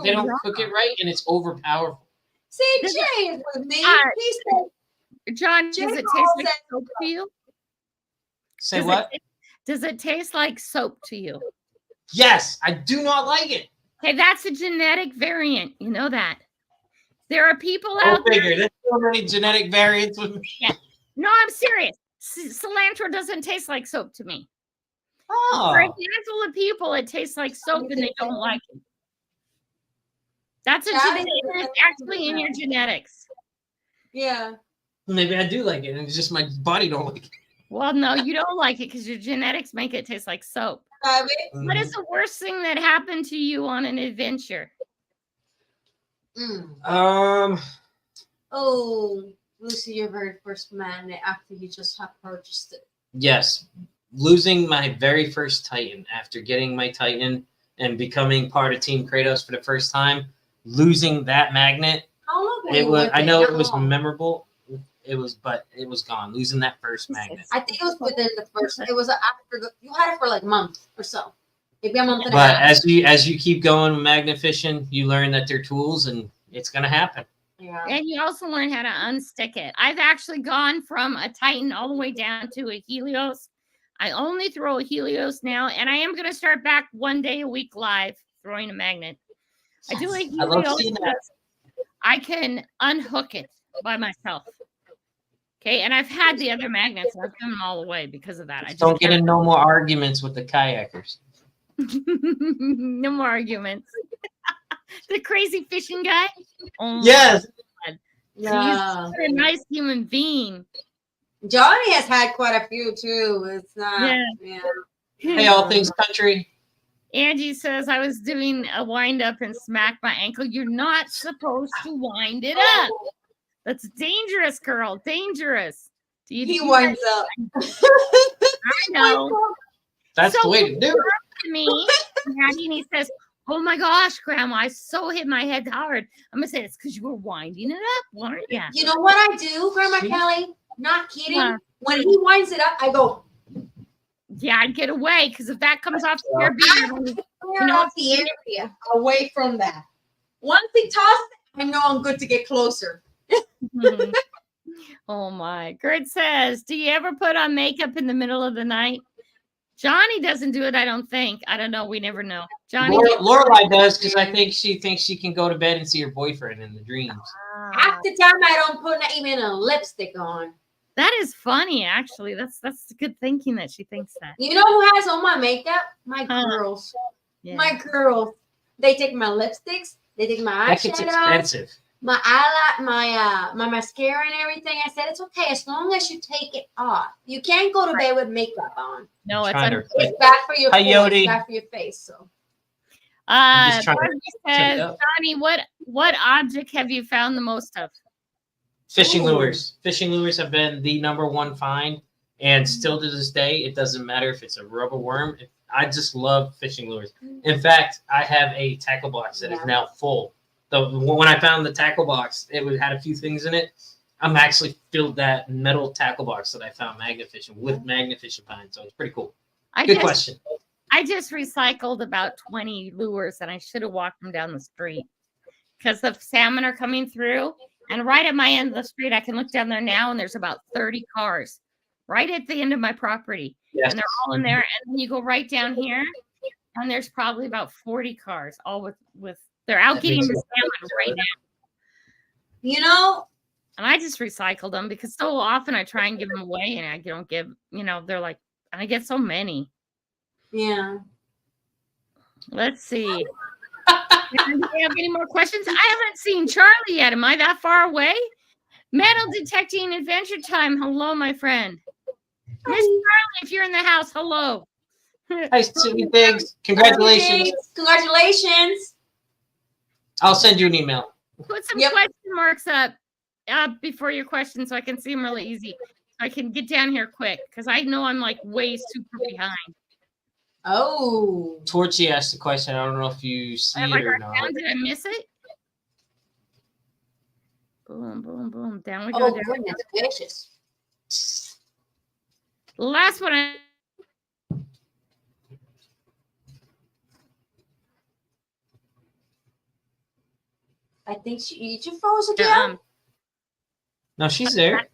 cook it right and it's overpowerful. See, Jay is with me. Uh, He said, John, Jay does it Paul taste like said- soap to you? Say Does what? Does it taste like soap to you? Yes, I do not like it. Hey, that's a genetic variant. You know that. There are people Go out there. figure. There's so many genetic variants with me. No, I'm serious. Cilantro doesn't taste like soap to me. For a Oh, handful of people, it tastes like soap and they don't like it. That's a genetic. It's actually in your genetics. yeah. maybe I do like it, and it's just my body don't like it. Well, no, you don't like it because your genetics make it taste like soap. What is the worst thing that happened to you on an adventure? Oh, losing your very first magnet after you just have purchased it. Yes, losing my very first Titan after getting my Titan and becoming part of Team Kratos for the first time. Losing that magnet, How long were it you was. with I know Not it was long. memorable. It was, but it was gone. Losing that first magnet. I think it was within the first. It was after you had it for like a month or so, maybe a month and a But half. as you keep going magnet fishing, you learn that they're tools, and it's gonna happen. Yeah. And you also learn how to unstick it. I've actually gone from a Titan all the way down to a Helios. I only throw a Helios now, and I am going to start back one day a week live throwing a magnet. I do a I love Helios seeing that. because I can unhook it by myself. Okay, and I've had the other magnets. I've thrown them all away because of that. I just Don't get can't- in no more arguments with the kayakers. No more arguments. The crazy fishing guy. Oh my Yes. God. Yeah. He's a nice human being. Johnny has had quite a few too. It's not. Yeah. Yeah. Hey, all things country. Angie says I was doing a wind up and smacked my ankle. You're not supposed to wind it up. That's dangerous, girl. Dangerous. Do you He do winds up. I know. That's So the way to do it. to me, Maddie, and he says, "Oh my gosh, Grandma, I so hit my head hard." I'm gonna say it's because you were winding it up, weren't you? You know what I do, Grandma See? Kelly? Not kidding. Huh. When he winds it up, I go Yeah, I'd get away because if that comes off your beard, clear off the area away from that. Once he tosses it, I know I'm good to get closer. Oh my. Gert says, "Do you ever put on makeup in the middle of the night?" Johnny doesn't do it, I don't think. I don't know. We never know. Johnny. Lorelai does because I think she thinks she can go to bed and see her boyfriend in the dreams. Half the time, I don't put even a lipstick on. That is funny, actually. That's good thinking that she thinks that. You know who has all my makeup? My Huh. girls. Yeah. My girls. They take my lipsticks. They take my That gets eyeshadow, expensive. my eyeliner, my mascara, and everything. I said it's okay as long as you take it off. You can't go to bed with makeup on. No, it's Trying to- It's bad for your face. Coyote. It's bad for your face. So I'm just trying to Barbie check says, it out. Johnny, what object have you found the most of? Fishing Ooh. lures. Fishing lures have been the #1 find, and still to this day, it doesn't matter if it's a rubber worm. I just love fishing lures. In fact, I have a tackle box that is Yeah. now full. When I found the tackle box, it had a few things in it. I'm actually filled that metal tackle box that I found magnet fishing with magnet fishing pines, so it's pretty cool. Good question. I just recycled about 20 lures and I should have walked them down the street because the salmon are coming through. And right at my end of the street, I can look down there now and there's about 30 cars right at the end of my property. Yes. And they're all in there. And then you go right down here and there's probably about 40 cars, all with they're out That getting makes the sense. salmon right now. you know, And I just recycled them because so often I try and give them away and I don't give, they're like, and I get so many. Yeah. Let's see. Do we have any more questions? I haven't seen Charlie yet. Am I that far away? Metal detecting adventure time. Hello, my friend. Miss Charlie, if you're in the house, hello. Hi, Sweet Things. Congratulations. Congratulations. I'll send you an email. Put some question marks up before your questions so I can see them really easy. I can get down here quick because I know I'm like way super behind. Oh. Torchy asked the question. I don't know if you see it or not. Did I miss it? Boom, boom, boom. Down we go. Oh, goodness gracious. Last one. I think she froze again. No, she's there.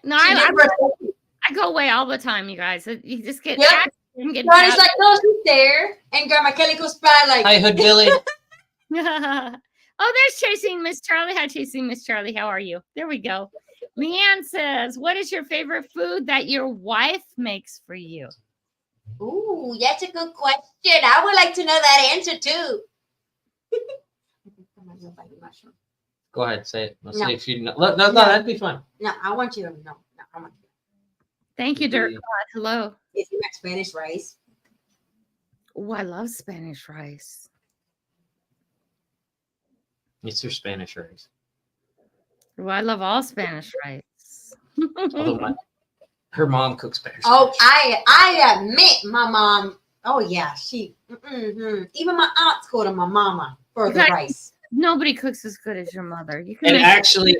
No, I go away all the time, you guys. You just get and get Ronnie's like, no, she's there. And Grandma Kelly goes by like, hi, Hood Billy. Oh, there's Chasing Miss Charlie. Hi, Chasing Miss Charlie. How are you? There we go. Leanne says, what is your favorite food that your wife makes for you? Ooh, that's a good question. I would like to know that answer too. Go ahead, say it. Let's see if you know. No, that'd be fun. No, I want you to know. No, I want you. Thank you, Dirk. Hello. If you make Spanish rice. Oh, I love Spanish rice. It's your Spanish rice. Well, I love all Spanish rice. Although her mom cooks better. Oh, I admit my mom. Oh yeah, she. Even my aunts go to my mama for the rice. Nobody cooks as good as your mother. You can. And actually,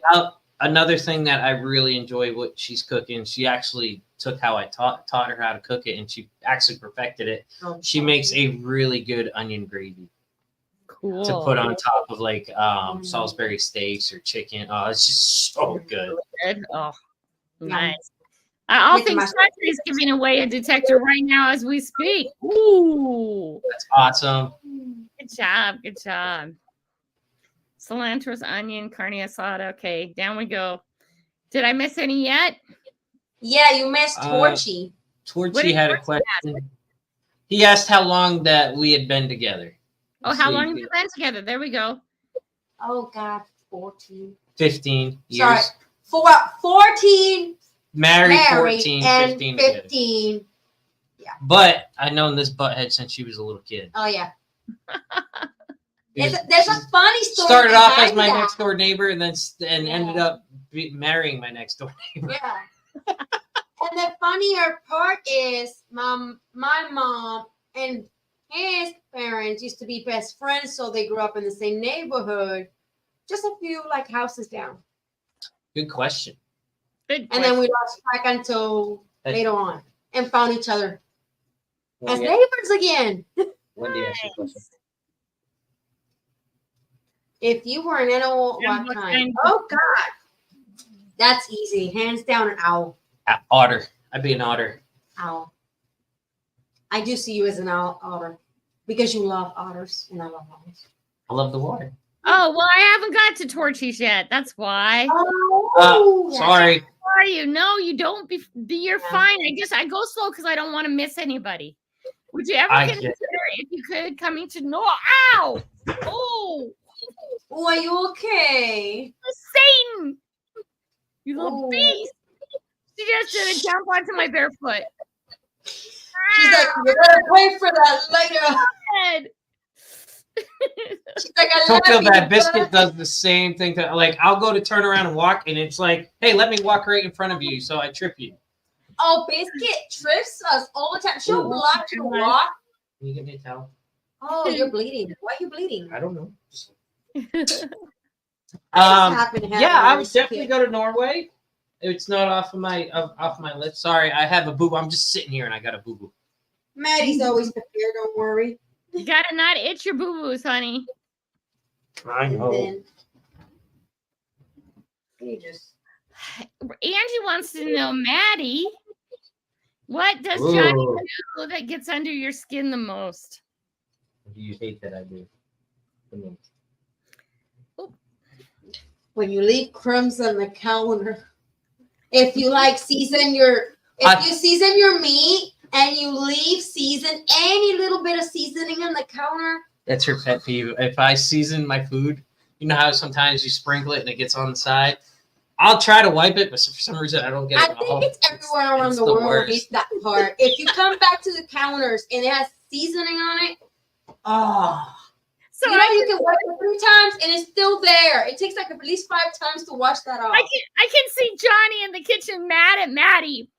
another thing that I really enjoy what she's cooking. She actually took how I taught her how to cook it, and she actually perfected it. Oh, she makes a really good onion gravy. Cool. To put on top of like Salisbury steaks or chicken. Oh, it's just so good. Oh, nice. All Things Country is giving away a detector right now as we speak. Ooh, that's awesome. Good job. Good job. Cilantro's onion, carne asada. Okay, down we go. Did I miss any yet? Yeah, you missed Torchy. Torchy had a question. He asked how long that we had been together. Oh, how long have you been together? There we go. Oh, God. 14. 15 years. Sorry. 14. Married 14, and 15. 15. Yeah. But I've known this butthead since she was a little kid. Oh, yeah. There's a funny story. Started off as my next door neighbor and then ended up marrying my next door neighbor. Yeah. And the funnier part is my mom and his parents used to be best friends, so they grew up in the same neighborhood, just a few like houses down. Good question. And then we lost track until later on and found each other as neighbors again. Wendy asked you a question. If you were an animal, what kind? Oh God, that's easy. Hands down, an owl. Otter. I'd be an otter. Owl. I do see you as an otter because you love otters and I love owls. I love the water. Oh, well, I haven't got to Torchies yet. That's why. Oh, sorry. How are you? No, you don't. You're fine. I go slow because I don't want to miss anybody. Would you ever consider, if you could, coming to know? Ow! Oh! Oh, are you okay? Satan! You little beast! She just did a jump onto my bare foot. She's like, you're gonna pay for that later. She's like, don't feel bad. Biscuit does the same thing. Like, I'll go to turn around and walk, and it's like, hey, let me walk right in front of you, so I trip you. Oh, Biscuit trips us all the time. She'll block your walk. Can you give me a towel? Oh, you're bleeding. Why are you bleeding? I don't know. Yeah, I would definitely go to Norway. It's not off of my list. Sorry, I have a boo-boo. I'm just sitting here and I got a boo-boo. Maddie's always prepared. Don't worry. You gotta not itch your boo-boos, honey. I know. Angie wants to know, Maddie, what does Johnny do that gets under your skin the most? Do you hate that I do? When you leave crumbs on the counter. If you like season your, you season your meat and you leave any little bit of seasoning on the counter. That's her pet peeve. If I season my food, you know how sometimes you sprinkle it and it gets on the side? I'll try to wipe it, but for some reason I don't get it. I think it's everywhere around it's the the world worst. hates that part. If you come back to the counters and it has seasoning on it, oh. So You can wipe it 3 times and it's still there. It takes like at least 5 times to wash that off. I can see Johnny in the kitchen mad at Maddie.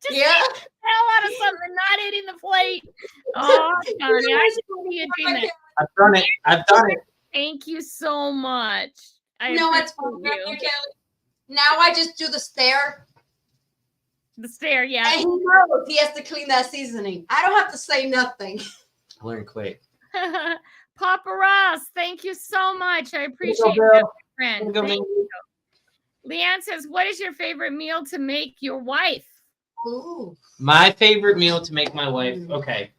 Just Yeah. hell out of something, not hitting the plate. Oh, Johnny, I should be doing that. I've done it. I've done it. Thank you so much. I No, it's appreciate fine. you. Kelly. Now I just do the stare. The stare, yeah. And he knows he has to clean that seasoning. I don't have to say nothing. I learned quick. Papa Ross, thank you so much. I appreciate Bill. that, my friend. Go, Thank man. you. Leanne says, what is your favorite meal to make your wife? Ooh, My favorite meal to make my wife. Okay.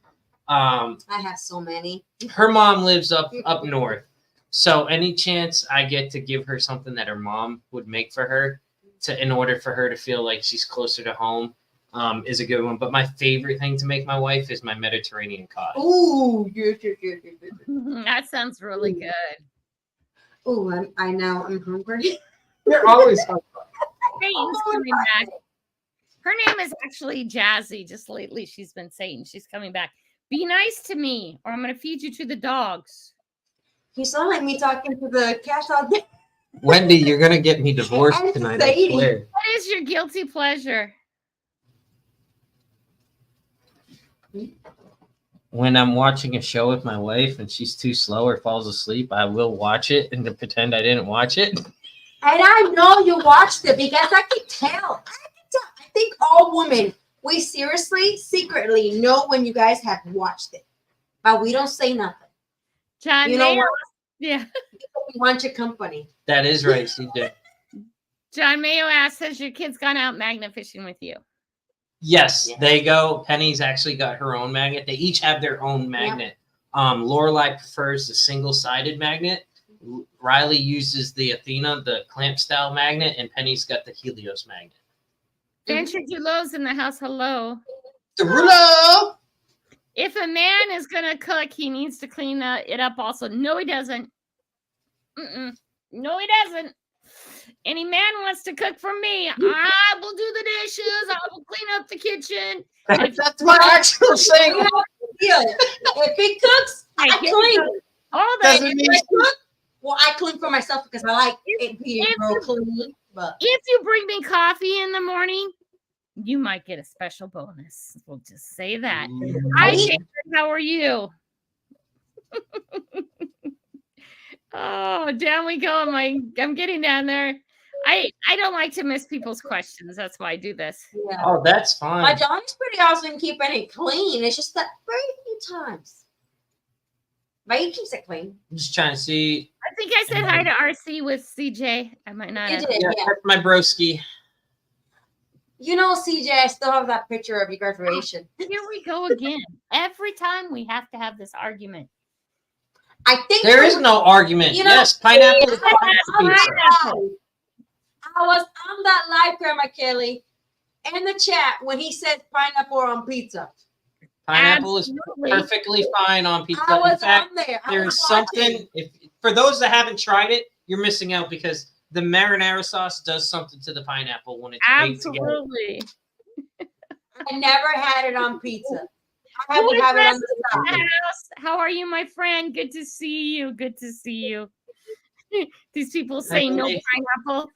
I have so many. Her mom lives up north. So any chance I get to give her something that her mom would make for her in order for her to feel like she's closer to home is a good one. But my favorite thing to make my wife is my Mediterranean cod. Ooh, yes. That sounds really good. Ooh, I know. I'm hungry. You're always hungry. Satan's coming back. Her name is actually Jazzy. Just lately, she's been saying she's coming back. Be nice to me, or I'm going to feed you to the dogs. You sound like me talking to the cat out there. Wendy, you're going to get me divorced And tonight, I Sadie. swear. What is your guilty pleasure? When I'm watching a show with my wife and she's too slow or falls asleep, I will watch it and to pretend I didn't watch it. And I know you watched it because I can tell. I think all women, we seriously, secretly know when you guys have watched it. But we don't say nothing. John You know Mayo. what? Yeah. We want your company. That is right, CJ. John Mayo asks, has your kids gone out magnet fishing with you? Yes, Yes. they go. Penny's actually got her own magnet. They each have their own magnet. Lorelai prefers the single-sided magnet. Riley uses the Athena, the clamp style magnet, and Penny's got the Helios magnet. Venture Dulos in the house. Hello. Derulo! If a man is going to cook, he needs to clean it up also. No, he doesn't. No, he doesn't. Any man wants to cook for me, I will do the dishes. I will clean up the kitchen. That's my actual saying. If he cooks, I Hey, clean. All Doesn't that. mean Well, I clean for myself because I like it being real clean. But If you bring me coffee in the morning, you might get a special bonus. We'll just say that. Hi, David. How are you? Oh, down we go. I'm getting down there. I don't like to miss people's questions. That's why I do this. yeah. Oh, that's My fine. Johnny's pretty awesome keeping it clean. It's just that very few times. But he keeps it clean. I'm just trying to see. I think I said hi to RC with CJ. I might not You have. did, Yeah, yeah. that's my broski. You know, CJ, I still have that picture of your graduation. Here we go again. Every time we have to have this argument. I think There is no argument. You know, Yes, pineapple is pineapple. I was on that live, Grandma Kelly, in the chat when he said pineapple on pizza. Pineapple is Absolutely. perfectly fine on pizza. I In was fact, on there. I there's was watching. something. If for those that haven't tried it, you're missing out because the marinara sauce does something to the pineapple when it's made together. Absolutely. I never had it on pizza. I had Who to is have it that on the side. House. How are you, my friend? Good to see you. Good to see you. These people say no Hey. pineapple.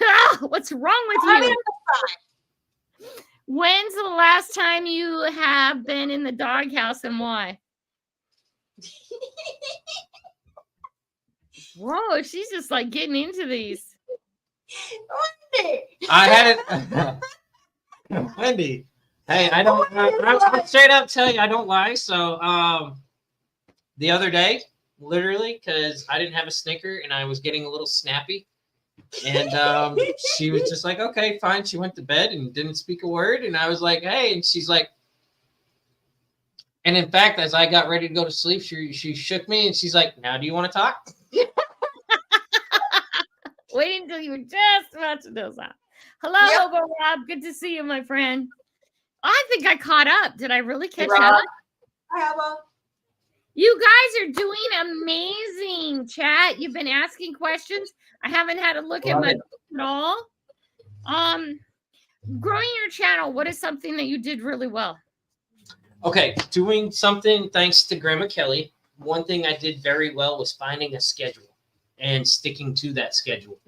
Ah, what's wrong with Have it you? on the side. When's the last time you have been in the doghouse and why? Whoa, she's just like getting into these. I had it. Wendy. Hey, I don't. I'll straight up tell you, I don't lie. So, the other day, literally, because I didn't have a Snicker and I was getting a little snappy, and she was just like, "Okay, fine." She went to bed and didn't speak a word, and I was like, "Hey," and she's like, and in fact, as I got ready to go to sleep, she shook me and she's like, "Now, do you want to talk?" Wait until you were just about to do that. Hello, Yep. Hobo Rob. Good to see you, my friend. Ah, think I caught up. Did I really catch Rob. up? Hi, Elma. You guys are doing amazing, chat. You've been asking questions. I haven't had a look at my book at all. Growing your channel, what is something that you did really well? Okay, doing something thanks to Grandma Kelly. One thing I did very well was finding a schedule and sticking to that schedule.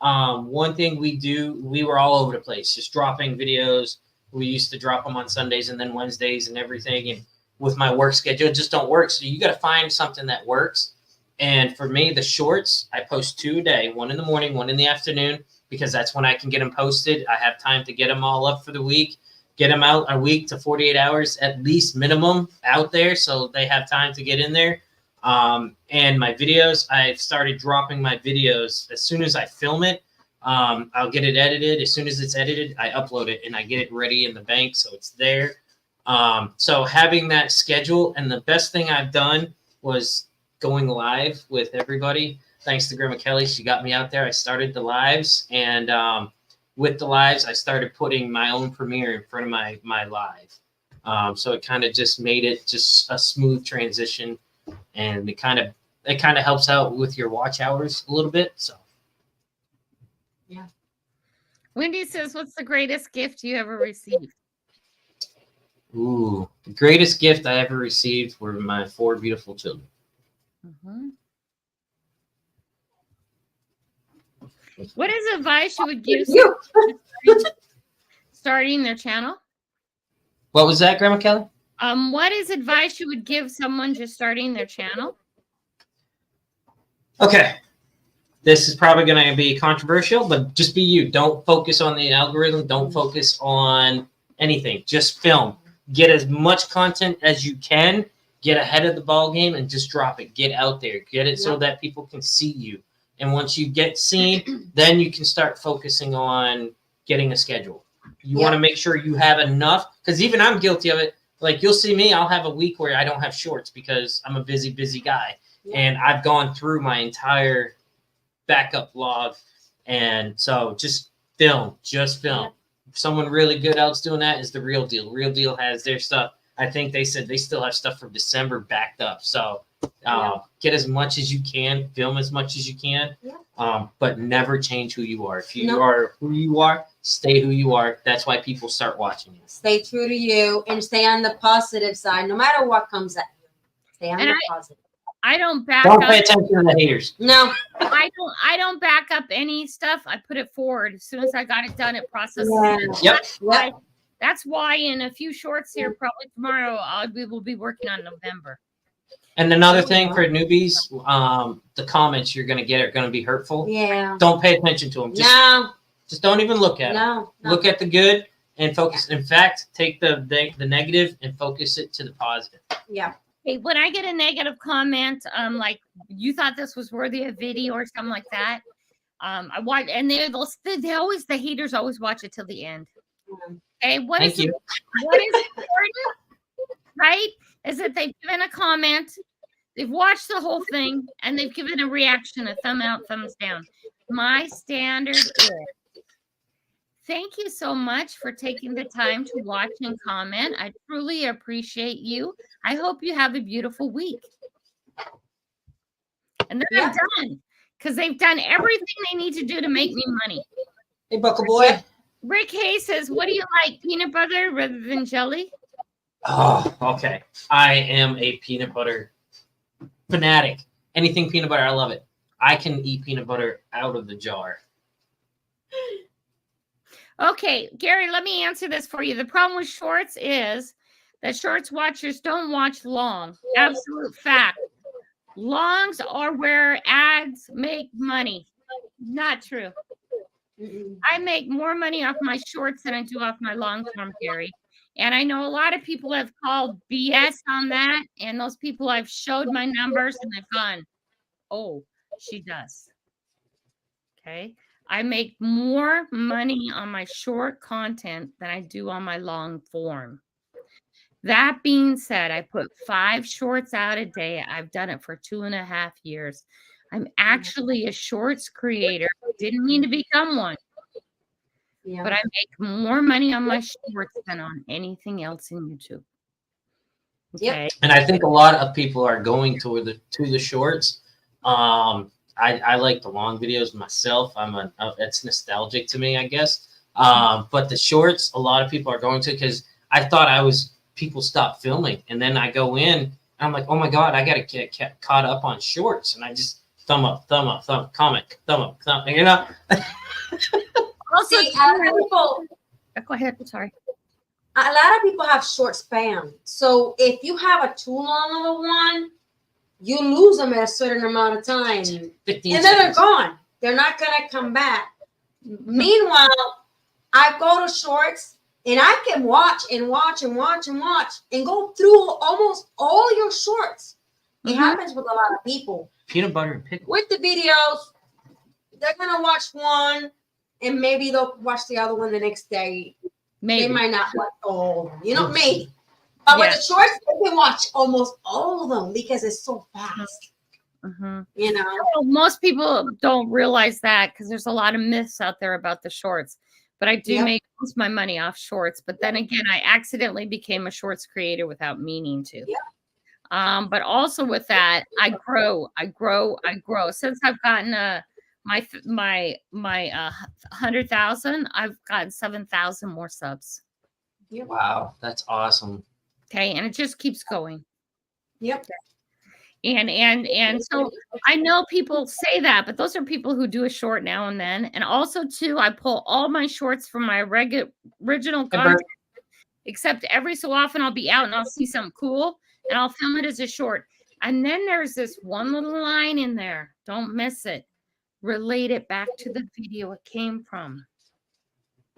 One thing we were all over the place, just dropping videos. We used to drop them on Sundays and then Wednesdays and everything. And with my work schedule, it just don't work. So you got to find something that works. And for me, the shorts, I post 2 a day, 1 in the morning, 1 in the afternoon, because that's when I can get them posted. I have time to get them all up for the week, get them out a week to 48 hours at least minimum out there. So they have time to get in there. And my videos, I've started dropping my videos as soon as I film it. I'll get it edited. As soon as it's edited, I upload it and I get it ready in the bank. So it's there. So having that schedule, and the best thing I've done was going live with everybody. Thanks to Grandma Kelly. She got me out there. I started the lives, and, with the lives, I started putting my own premiere in front of my live. So it kind of just made it just a smooth transition, and it kind of helps out with your watch hours a little bit. So. Yeah. Wendy says, what's the greatest gift you ever received? Ooh, the greatest gift I ever received were my 4 beautiful children. What is advice you would give starting their channel? What was that, Grandma Kelly? What is advice you would give someone just starting their channel? Okay. This is probably going to be controversial, but just be you. Don't focus on the algorithm. Don't focus on anything. Just film. Get as much content as you can. Get ahead of the ball game and just drop it. Get out there. Get it so that people can see you. And once you get seen, then you can start focusing on getting a schedule. You want to make sure you have enough, because even I'm guilty of it. Like, you'll see me, I'll have a week where I don't have shorts because I'm a busy guy. And I've gone through my entire backup log. And so just film. Someone really good else doing that is The Real Deal. Real Deal has their stuff. I think they said they still have stuff from December backed up. So get as much as you can, film as much as you can, but never change who you are. If you are who you are, stay who you are. That's why people start watching you. Stay true to you and stay on the positive side, no matter what comes at you. Stay on the positive. I don't back Don't up. pay attention to the haters. No. I don't back up any stuff. I put it forward. As soon as I got it done, it processes it. Yep. That's why in a few shorts here, probably tomorrow, we will be working on November. And another thing for newbies, the comments you're going to get are going to be hurtful. Yeah. Don't pay attention to them. Just don't even look at them. Look at the good and focus. In fact, take the negative and focus it to the positive. Yeah. Hey, when I get a negative comment, like you thought this was worthy of video or something like that, I watch, and the haters always watch it till the end. Okay, what is important, right? Is that they've given a comment, they've watched the whole thing, and they've given a reaction, a thumb out, thumbs down. My standard is, thank you so much for taking the time to watch and comment. I truly appreciate you. I hope you have a beautiful week. And then I'm done, because they've done everything they need to do to make me money. Hey, Buckle Boy. Rick Hayes says, what do you like, peanut butter rather than jelly? Oh, okay. I am a peanut butter fanatic. Anything peanut butter, I love it. I can eat peanut butter out of the jar. Okay, Gary, let me answer this for you. The problem with shorts is that shorts watchers don't watch long. Absolute fact. Longs are where ads make money. Not true. I make more money off my shorts than I do off my long form, Gary. And I know a lot of people have called BS on that. And those people, I've showed my numbers and they've gone, oh, she does. Okay. I make more money on my short content than I do on my long form. That being said, I put 5 shorts out a day. I've done it for 2.5 years. I'm actually a shorts creator. Didn't mean to become one. Yeah. but I make more money on my shorts than on anything else in YouTube. Yep. Okay. And I think a lot of people are going to the shorts. I like the long videos myself. It's nostalgic to me, I guess. But the shorts, a lot of people are going to, because I thought people stopped filming, and then I go in and I'm like, oh my god, I gotta get caught up on shorts, and I just thumb up, comment, thumb up, you know. Also, See, a lot of people. go ahead. Sorry. A lot of people have short span. So if you have a too long of a one, you lose them at a certain amount of time. 15 and then seconds. they're gone. They're not going to come back. Meanwhile, I go to shorts and I can watch and watch and watch and watch and go through almost all your shorts. It happens with a lot of people. Peanut butter and pickles. With the videos, they're going to watch one and maybe they'll watch the other one the next day. Maybe. They might not watch all of them. You know, maybe. But with the shorts, they can watch almost all of them because it's so fast. You know? Well, most people don't realize that because there's a lot of myths out there about the shorts. But I do make most of my money off shorts. But then again, I accidentally became a shorts creator without meaning to. But also with that, I grow. Since I've gotten my 100,000, I've gotten 7,000 more subs. Wow, that's awesome. Okay, and it just keeps going. Yep. And so I know people say that, but those are people who do a short now and then. And also too, I pull all my shorts from my original content, except every so often I'll be out and I'll see something cool and I'll film it as a short. And then there's this one little line in there. Don't miss it. Relate it back to the video it came from.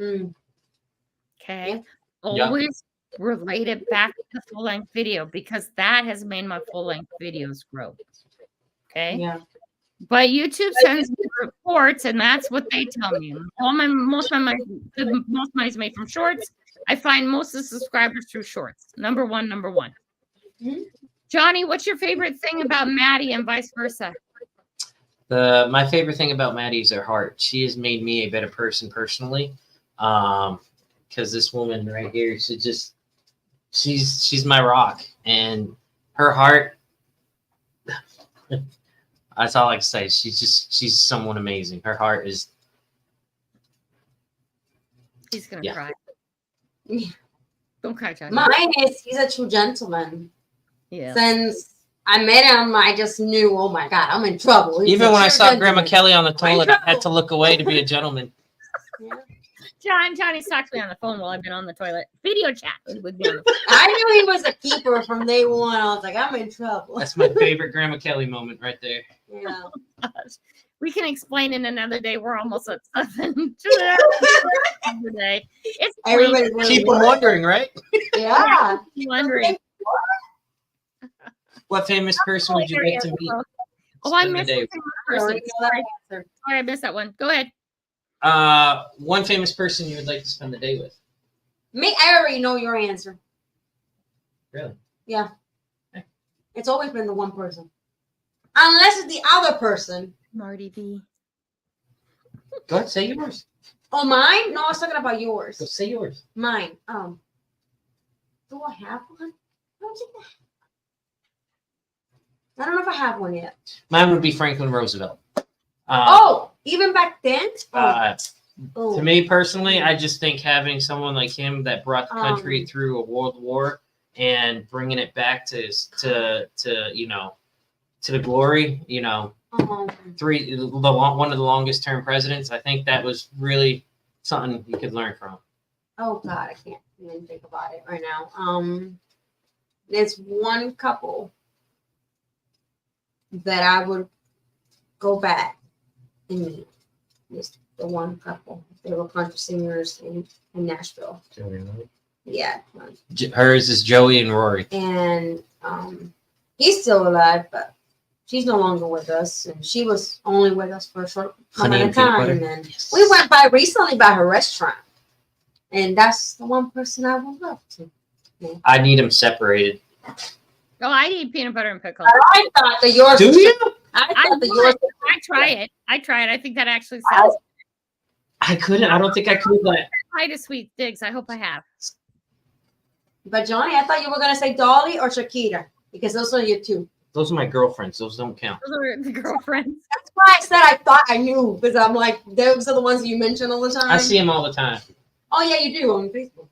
Okay. Always relate it back to the full-length video because that has made my full-length videos grow. Okay. Yeah. But YouTube sends me reports, and that's what they tell me. Most money is made from shorts. I find most of the subscribers through shorts. Number one. Johnny, what's your favorite thing about Maddie and vice versa? My favorite thing about Maddie is her heart. She has made me a better person personally. Because this woman right here, she's my rock, and her heart. That's all I can say. She's someone amazing. Her heart is. He's gonna cry. Don't cry, Johnny. Mine is he's a true gentleman. Yeah. Since I met him, I just knew, oh my God, I'm in trouble. He's Even when I saw gentleman. Grandma Kelly on the toilet, I had to look away to be a gentleman. Johnny's talked to me on the phone while I've been on the toilet. Video chat with me. I knew he was a keeper from day one. I was like, I'm in trouble. That's my favorite Grandma Kelly moment right there. Yeah. We can explain in another day. We're almost at 7 today. It's Everybody keep them wondering, right? Yeah. Wondering. What famous person would you like to meet? Oh, I missed the person. Sorry, I missed that one. Go ahead. One famous person you would like to spend the day with? Me, I already know your answer. Really? Yeah. Okay. It's always been the one person. Unless it's the other person. Marty B. Go ahead, say yours. Oh, mine? No, I was talking about yours. Go say yours. Mine. Do I have one? I don't know if I have one yet. Mine would be Franklin Roosevelt. Even back then? To me personally, I just think having someone like him that brought the country through a world war and bringing it back to the glory, one of the longest term presidents. I think that was really something you could learn from. Oh God, I can't even think about it right now. There's one couple that I would go back and meet. Just the one couple. They were country singers in Nashville. Yeah. Hers is Joey and Rory. And he's still alive, but she's no longer with us. And she was only with us for a short amount of time. And then we went by recently by her restaurant. And that's the one person I would love to. Yeah. I need them separated. Oh, I need peanut butter and pickles. I thought that yours. Do you? I thought that yours. I try it. I think that actually sounds. I couldn't. I don't think I could. But Hi to Sweet Diggs. I hope I have. But Johnny, I thought you were gonna say Dolly or Shakira because those are your two. those are my girlfriends. Those don't count. Those are the girlfriends. That's why I said I thought I knew because I'm like those are the ones you mention all the time. I see them all the time. Oh yeah, you do on Facebook.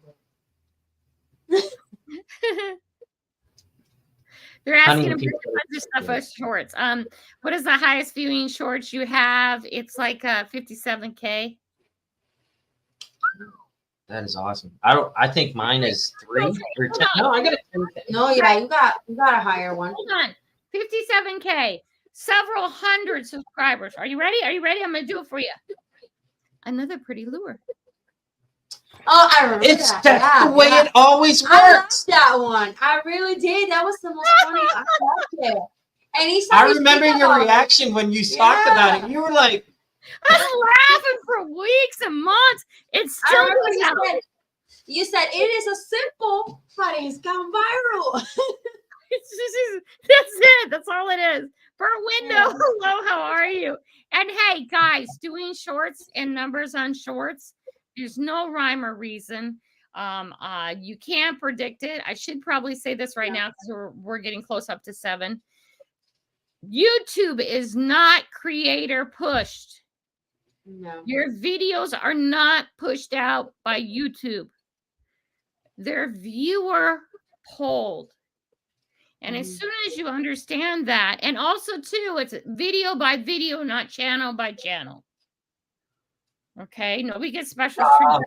They're asking Honey, about people- a bunch of stuff about shorts. What is the highest viewing shorts you have? It's like 57K. That is awesome. I think mine is 3 or 10. No, I got a 10K. No, yeah, you got a higher one. Hold on. 57K. Several hundred subscribers. Are you ready? Are you ready? I'm gonna do it for you. Another pretty lure. Oh, I remember It's that. that's the way yeah. it always I loved works. that one. I really did. That was the most funny. I loved it. And he said, I remember your reaction when you talked about it. You were like, I was laughing for weeks and months. It's I still remember goes out. you said it is a simple, but it's gone viral. That's it. That's all it is. Per window. Yeah. Hello, how are you? And hey, guys, doing shorts and numbers on shorts, there's no rhyme or reason. You can't predict it. I should probably say this right now because we're getting close up to 7. YouTube is not creator pushed. No. Your videos are not pushed out by YouTube. They're viewer polled. And as soon as you understand that, and also too, it's video by video, not channel by channel. Okay, nobody gets special treatment.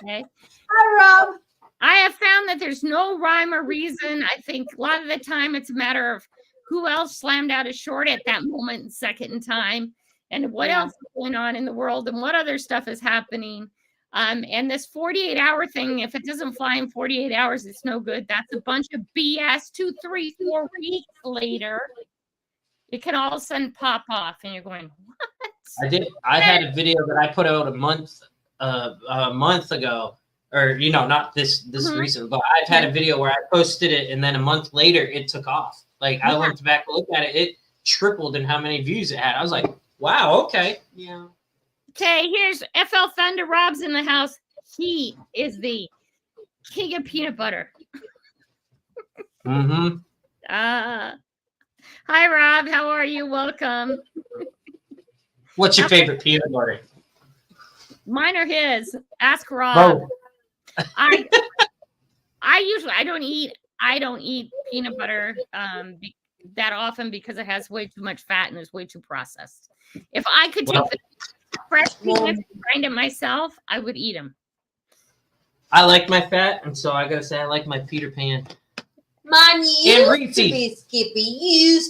Okay. Hi, Rob. I have found that there's no rhyme or reason. I think a lot of the time it's a matter of who else slammed out a short at that moment and second in time, and what else is going on in the world, and what other stuff is happening. And this 48-hour thing, if it doesn't fly in 48 hours, it's no good. That's a bunch of BS. 2, 3, 4 weeks later, it can all of a sudden pop off, and you're going, what? I had a video that I put out a month ago, or not this recent, but I've had a video where I posted it, and then a month later it took off. Like I went back and looked at it, it tripled in how many views it had. I was like, wow, okay. Yeah. Okay, here's FL Thunder. Rob's in the house. He is the king of peanut butter. Mm-hmm. Hi, Rob. How are you? Welcome. What's your favorite peanut butter? Mine or his? Ask Rob. Both. I don't eat peanut butter that often because it has way too much fat and is way too processed. If I could take the fresh peanuts and grind it myself, I would eat them. I like my fat, and so I gotta say I like my Peter Pan. Mine used to Reese's.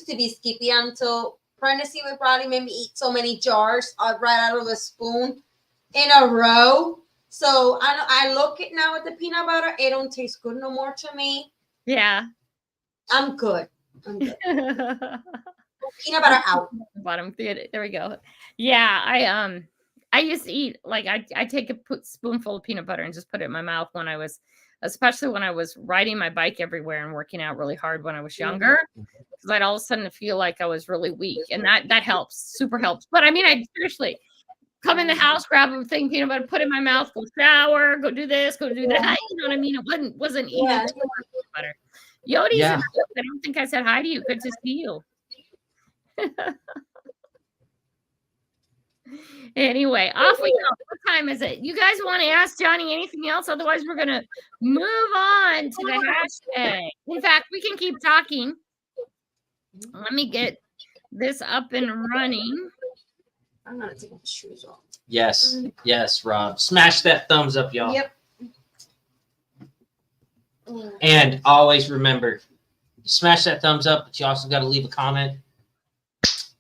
be skippy until pregnancy would probably make me eat so many jars right out of the spoon in a row. So I look at now at the peanut butter, it don't taste good no more to me. Yeah. I'm good. Peanut butter out. Bottom. There we go. Yeah, I used to eat I take a spoonful of peanut butter and just put it in my mouth especially when I was riding my bike everywhere and working out really hard when I was younger, because I'd all of a sudden feel like I was really weak, and that helps, super helps. But I mean, I seriously come in the house, grab a thing, peanut butter, put it in my mouth, go shower, go do this, go do that. You know what I mean? It wasn't eating peanut butter. Yodi's I don't think I said hi to you. Good to see you. Anyway, off we go. What time is it? You guys want to ask Johnny anything else? Otherwise, we're going to move on to the hashtag. In fact, we can keep talking. Let me get this up and running. I'm going to take my shoes off. Yes. Yes, Rob. Smash that thumbs up, y'all. Yep. And always remember, smash that thumbs up, but you also got to leave a comment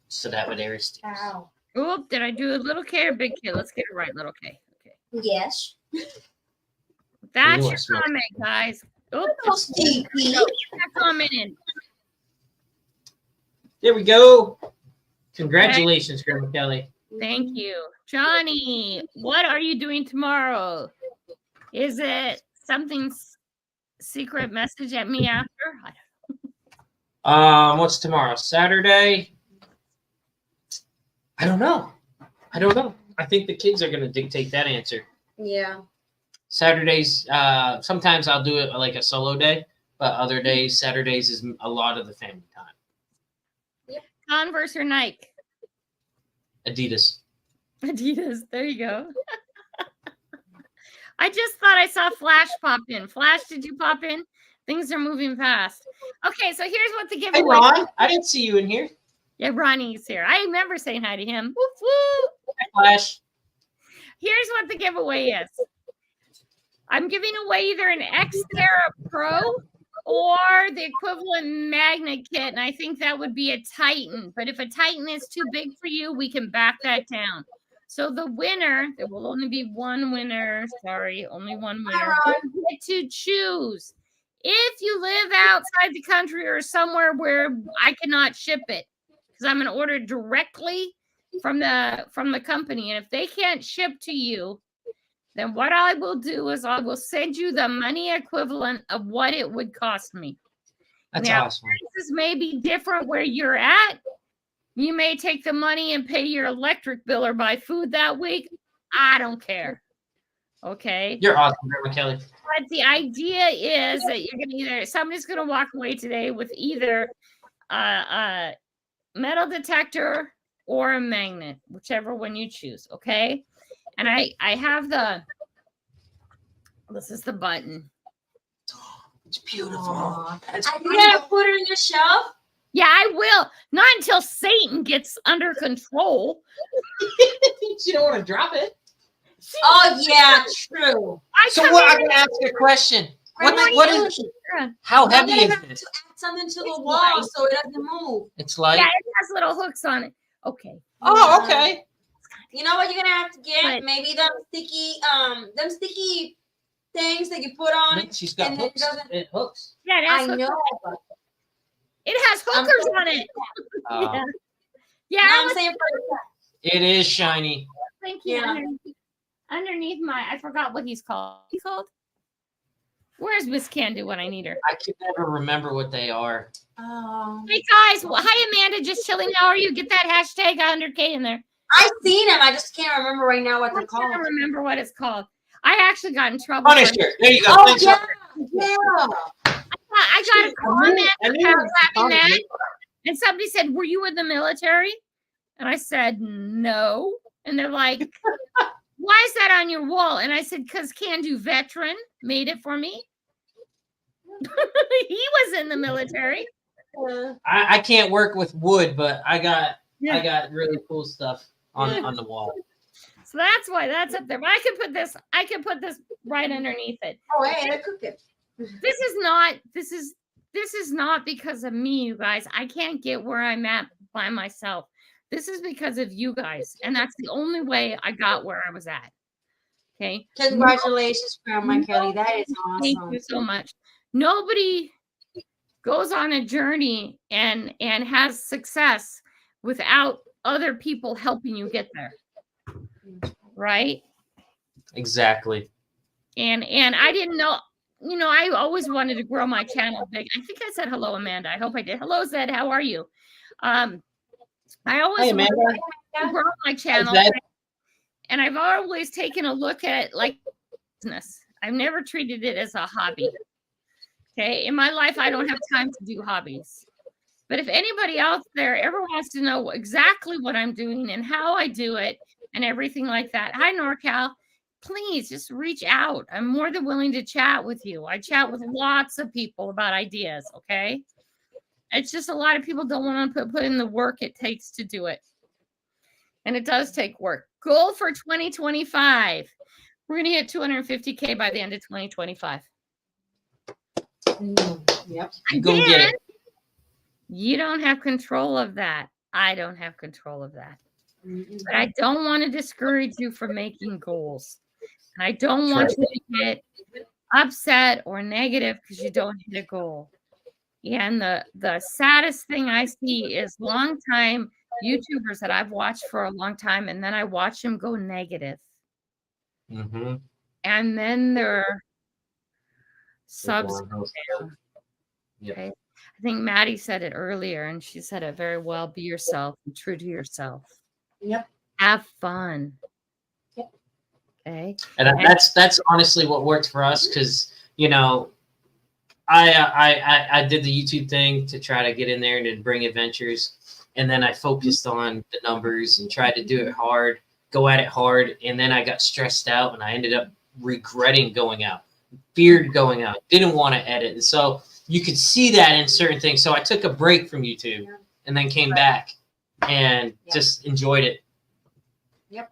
so that would air. Ow. Oop, did I do a little K or big K? Let's get it right, little K. Okay. Yes. That's your comment, guys. Oop, comment in. There we go. Congratulations, Grandma Kelly. Thank you. Johnny, what are you doing tomorrow? Is it something secret message at me after? I don't know. What's tomorrow? Saturday? I don't know. I think the kids are going to dictate that answer. Yeah. Saturdays, sometimes I'll do it like a solo day, but other days, Saturdays is a lot of the family time. Yep. Converse or Nike? Adidas. Adidas. There you go. I just thought I saw Flash pop in. Flash, did you pop in? Things are moving fast. Okay, so here's what the Hey, giveaway. Ron, I didn't see you in here. Yeah, Ronnie's here. I remember saying hi to him. Woof, woof. Hi, Flash. Here's what the giveaway is. I'm giving away either an Xterra Pro or the equivalent magnet kit, and I think that would be a Titan. But if a Titan is too big for you, we can back that down. So the winner, there will only be one winner. Sorry, only one winner. You get to choose. If you live outside the country or somewhere where I cannot ship it, because I'm going to order directly from the company, and if they can't ship to you, then what I will do is I will send you the money equivalent of what it would cost me. That's Now, awesome. prices may be different where you're at. You may take the money and pay your electric bill or buy food that week. I don't care. Okay. You're awesome, Grandma Kelly. But the idea is that you're going to somebody's going to walk away today with either a metal detector or a magnet, whichever one you choose. Okay. And I have this is the button. It's beautiful. Are you gonna put it on your shelf? Yeah, I will. Not until Satan gets under control. You don't want to drop it. Oh yeah, true. So what? I'm gonna ask you a question. What is? How heavy is have it? to add something to the wall so it doesn't move. It's light. Yeah, it has little hooks on it. Okay. Oh, okay. You know what you're gonna have to get? But- Maybe them sticky things that you put on it. She's got and then hooks. it doesn't- It hooks. Yeah, it I has hooks. know. But It has hookers on it. Yeah. Yeah, no, I I'm was saying for It is shiny. thinking Yeah. underneath my, I forgot what he's called. Where's Miss Candu when I need her? I can never remember what they are. Hey guys, hi Amanda, just chilling. How are you? Get that hashtag 100K in there. I've seen them. I just can't remember right now what I they're can't called. remember what it's called. I actually got in trouble. Punisher. There you go. Oh Thanks. yeah, yeah. I got a comment I knew about it was having that, Punisher. and somebody said, "Were you in the military?" And I said, "No." And they're like, "Why is that on your wall?" And I said, "Because Candu Veteran made it for me." He was in the military. I can't work with wood, but I got really cool stuff on the wall. So that's why that's up there. But I can put this right underneath it. Oh, hey, they're cooking. This is not because of me, you guys. I can't get where I'm at by myself. This is because of you guys. And that's the only way I got where I was at. Okay. Congratulations, Grandma Kelly. That is awesome. Thank you so much. Nobody goes on a journey and has success without other people helping you get there. Right? Exactly. And I didn't know, I always wanted to grow my channel big. I think I said hello, Amanda. I hope I did. Hello, Zed. How are you? I always wanted to grow my channel. And I've always taken a look at it like business. I've never treated it as a hobby. Okay. In my life, I don't have time to do hobbies. But if anybody out there ever wants to know exactly what I'm doing and how I do it and everything like that, hi, NorCal, please just reach out. I'm more than willing to chat with you. I chat with lots of people about ideas. Okay. It's just a lot of people don't want to put in the work it takes to do it. And it does take work. Goal for 2025. We're going to hit 250K by the end of 2025. Yep. Go get it. You don't have control of that. I don't have control of that. But I don't want to discourage you from making goals. And I don't want you to get upset or negative because you don't hit a goal. And the saddest thing I see is long-time YouTubers that I've watched for a long time, and then I watch them go negative. Mm-hmm. And then their subs go down. Yep. Okay. I think Maddie said it earlier, and she said it very well. Be yourself and true to yourself. Yep. Have fun. Okay. And that's honestly what worked for us, because you know, I did the YouTube thing to try to get in there and to bring adventures, and then I focused on the numbers and tried to do it hard, go at it hard, and then I got stressed out and I ended up regretting going out, feared going out, didn't want to edit, and so you could see that in certain things. So I took a break from YouTube and then came back and just enjoyed it. Yep.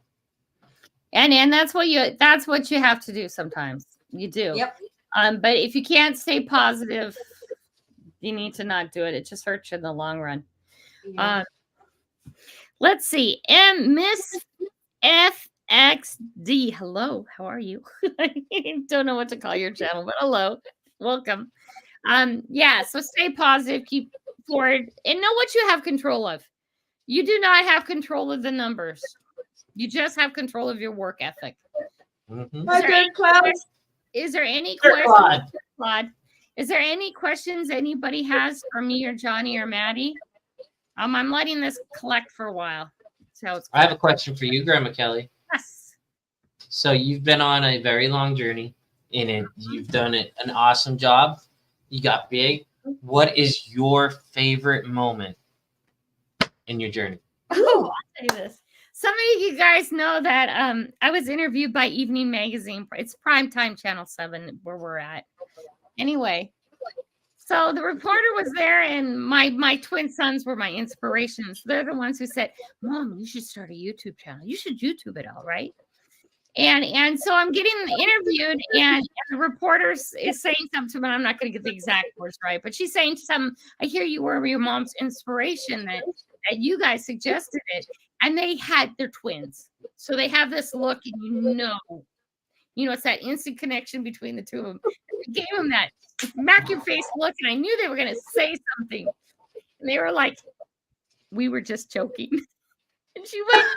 And that's what you have to do sometimes. You do. Yep. But if you can't stay positive, you need to not do it. It just hurts you in the long run. Yeah. Let's see. Miss FXD. Hello. How are you? I don't know what to call your channel, but hello. Welcome. Yeah, so stay positive, keep forward, and know what you have control of. You do not have control of the numbers. You just have control of your work ethic. Mm-hmm. Is there any questions, Claude? Is there any questions anybody has for me or Johnny or Maddie? I'm letting this collect for a while. So I have a question for you, Grandma Kelly. Yes. So you've been on a very long journey in it. You've done an awesome job. You got big. What is your favorite moment in your journey? Oh, I'll tell you this. Some of you guys know that I was interviewed by Evening Magazine. It's Primetime Channel 7 where we're at. Anyway, so the reporter was there, and my twin sons were my inspirations. They're the ones who said, "Mom, you should start a YouTube channel. You should YouTube it all, right?" And so I'm getting interviewed, and the reporter is saying something to me. I'm not going to get the exact words right, but she's saying something. I hear you were your mom's inspiration, that you guys suggested it, and they're twins, so they have this look, and it's that instant connection between the two of them. I gave them that smack your face look, and I knew they were going to say something, and they were like, "We were just joking," and she went.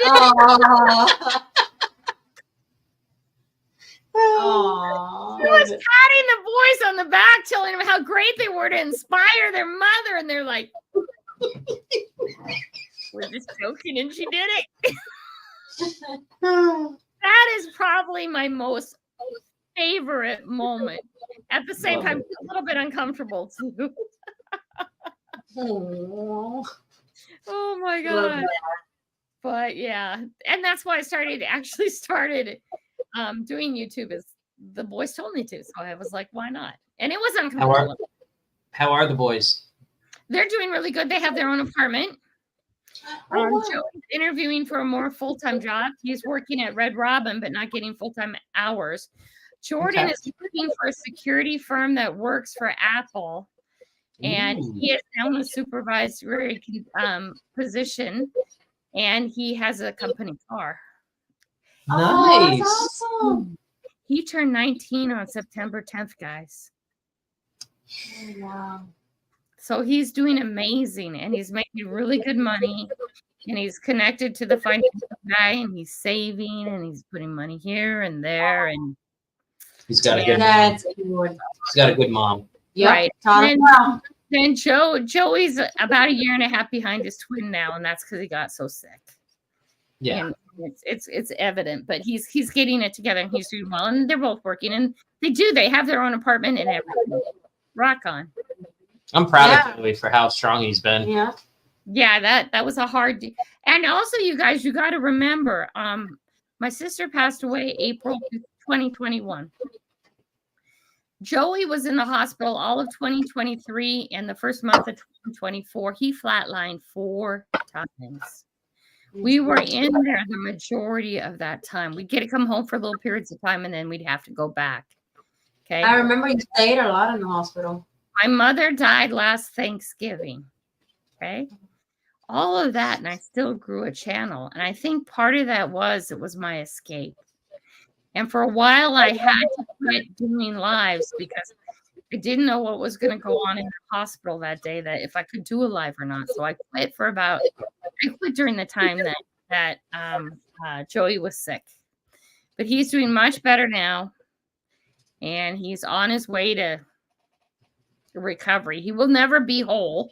Aww. She was patting the boys on the back, telling them how great they were to inspire their mother, and they're like, "We're just joking," and she did it. That is probably my most favorite moment. At the same time, a little bit uncomfortable too. Oh my god! But yeah, and that's why I started doing YouTube. Is the boys told me to, so I was like, why not? And it was uncomfortable. How are the boys? They're doing really good. They have their own apartment. Joey's interviewing for a more full-time job. He's working at Red Robin, but not getting full-time hours. Jordan is working for a security firm that works for Apple, and he is now in a supervisory position, and he has a company car. Nice. Awesome. He turned 19 on September 10th, guys. Oh, wow. So he's doing amazing, and he's making really good money, and he's connected to the financial guy, and he's saving, and he's putting money here and there, and he's got a good mom. He's got a good mom. Yep. Right. Then Joey's about a year and a half behind his twin now, and that's because he got so sick. Yeah. And it's evident, but he's getting it together, and he's doing well, and they're both working, and they have their own apartment and everything. Rock on. I'm proud of Joey for how strong he's been. Yeah, that was a hard and also you guys, you got to remember, my sister passed away April 2021. Joey was in the hospital all of 2023 and the first month of 2024. He flatlined 4 times. We were in there the majority of that time. We'd get to come home for little periods of time, and then we'd have to go back. Okay. I remember you stayed a lot in the hospital. My mother died last Thanksgiving. Okay. All of that, and I still grew a channel. And I think part of that was my escape. And for a while, I had to quit doing lives because I didn't know what was going to go on in the hospital that day, that if I could do a live or not. So I quit during the time that Joey was sick. But he's doing much better now. And he's on his way to recovery. He will never be whole.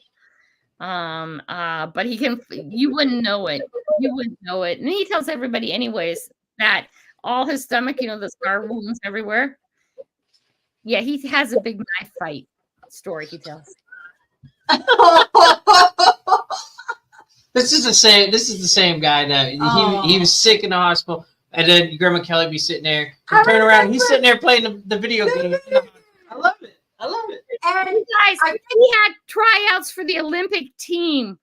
But you wouldn't know it. You wouldn't know it. And he tells everybody anyways that all his stomach, the scar wounds everywhere. Yeah, he has a big knife fight story he tells. This is the same guy that he was sick in the hospital, and then Grandma Kelly be sitting there, and turn around, he's sitting there playing the video game. I love it. And guys, we had tryouts for the Olympic team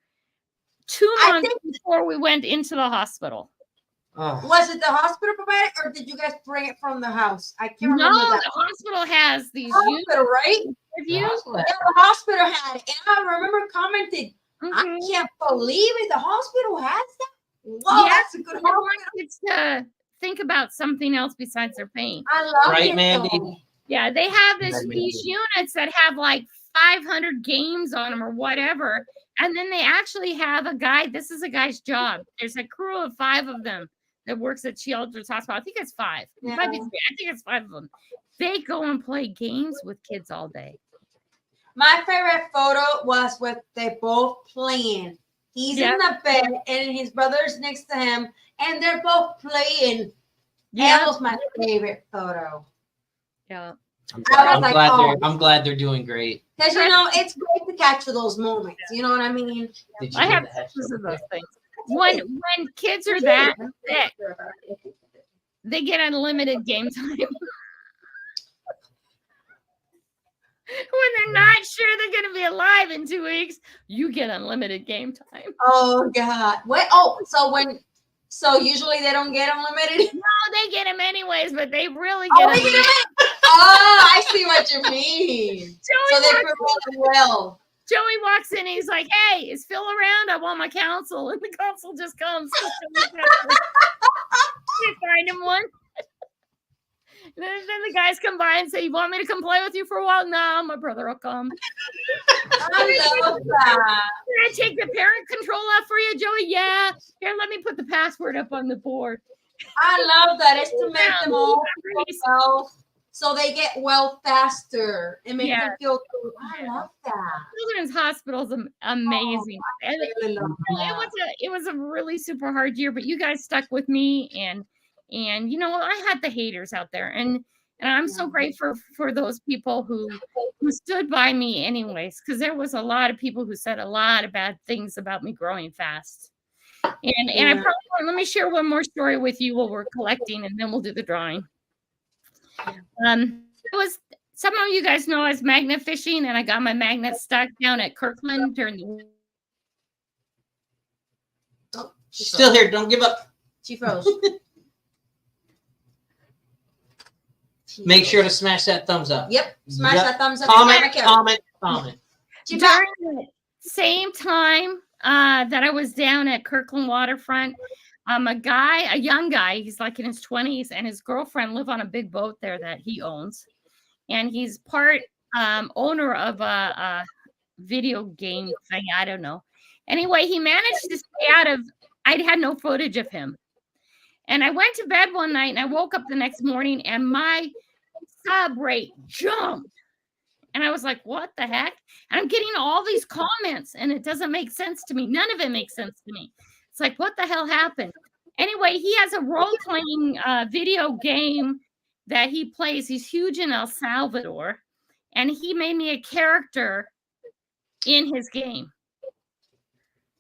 2 months before we went into the hospital. Oh. Was it the hospital provided, or did you guys bring it from the house? I can't remember that. The hospital has these hospital, right? Reviews. Yeah, the hospital had it. And I remember commenting, I can't believe it. The hospital has that? Wow, that's a good hospital. It's to think about something else besides their pain. I love right, it, Mandy? though. Yeah, they have these units that have like 500 games on them or whatever. And then they actually have a guy. This is a guy's job. There's a crew of 5 of them that works at Children's Hospital. I think it's 5. Yeah. It might be 3. I think it's 5 of them. They go and play games with kids all day. My favorite photo was with they both playing. He's in the bed and his brother's next to him, and they're both playing. Yeah. That was my favorite photo. Yeah. I'm glad they're doing great. Because it's great to capture those moments. You know what I mean? I have pictures of those things. When kids are that sick, they get unlimited game time. When they're not sure they're going to be alive in 2 weeks, you get unlimited game time. Oh God! Wait. So usually they don't get unlimited. No, they get them anyways, but they really Oh, get them. Oh, I see what you mean. So they perform well. Joey walks in and he's like, "Hey, is Phil around? I want my counsel." And the counsel just comes. You find him one. Then the guys come by and say, "You want me to come play with you for a while?" "No, my brother will come." I love that. Can I take the parent control off for you, Joey? "Yeah. Here, let me put the password up on the board." I love that. It's to make them all well, so they get well faster and make them feel good. I love that. Children's Hospital is amazing. I really love that. It was a really super hard year, but you guys stuck with me, and I had the haters out there, and I'm so grateful for those people who stood by me anyways, because there was a lot of people who said a lot of bad things about me growing fast. And I probably let me share one more story with you while we're collecting, and then we'll do the drawing. It was some of you guys know I was magnet fishing, and I got my magnet stuck down at Kirkland during the. Oh, she's still here. Don't give up. She froze. Make sure to smash that thumbs up. Yep. Smash that thumbs up. Comment. During the same time that I was down at Kirkland Waterfront, a young guy, he's like in his 20s, and his girlfriend live on a big boat there that he owns. And he's part owner of a video game thing. I don't know. Anyway, he managed to stay out of, I had no footage of him. And I went to bed one night and I woke up the next morning and my sub rate jumped. And I was like, what the heck? And I'm getting all these comments and it doesn't make sense to me. None of it makes sense to me. It's like, what the hell happened? Anyway, he has a role-playing video game that he plays. He's huge in El Salvador. And he made me a character in his game.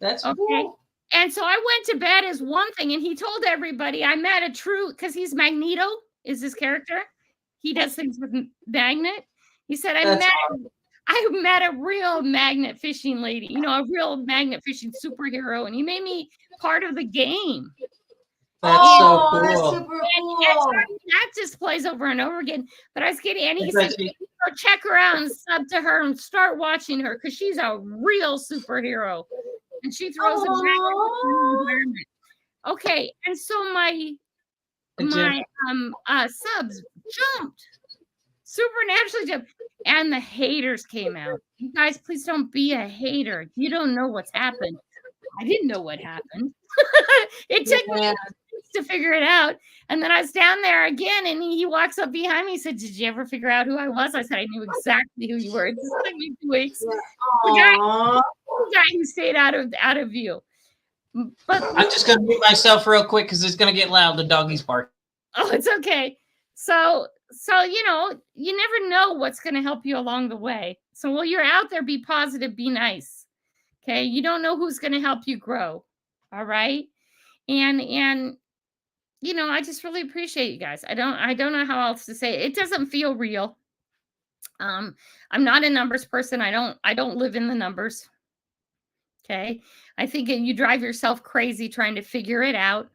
That's okay. Cool. And so I went to bed as one thing, and he told everybody I met because he's Magneto, is his character. He does things with magnet. He said, I met a real magnet fishing lady, a real magnet fishing superhero, and he made me part of the game. That's so cool. That's super cool. And that just plays over and over again. But I was getting, and he said, check her out and sub to her and start watching her because she's a real superhero. And she throws a magnet in the environment. Okay, and so my subs jumped, supernaturally jumped, and the haters came out. You guys, please don't be a hater. You don't know what's happened. I didn't know what happened. It took me to figure it out. And then I was down there again, and he walks up behind me. He said, "Did you ever figure out who I was?" I said, "I knew exactly who you were. It just took me 2 weeks." The guy who stayed out of view. But I'm just gonna mute myself real quick because it's gonna get loud. The doggies bark. Oh, it's okay. So you know, you never know what's going to help you along the way. So while you're out there, be positive, be nice. Okay, you don't know who's going to help you grow. All right, and you know, I just really appreciate you guys. I don't know how else to say it. It doesn't feel real. I'm not a numbers person. I don't live in the numbers. Okay, I think you drive yourself crazy trying to figure it out.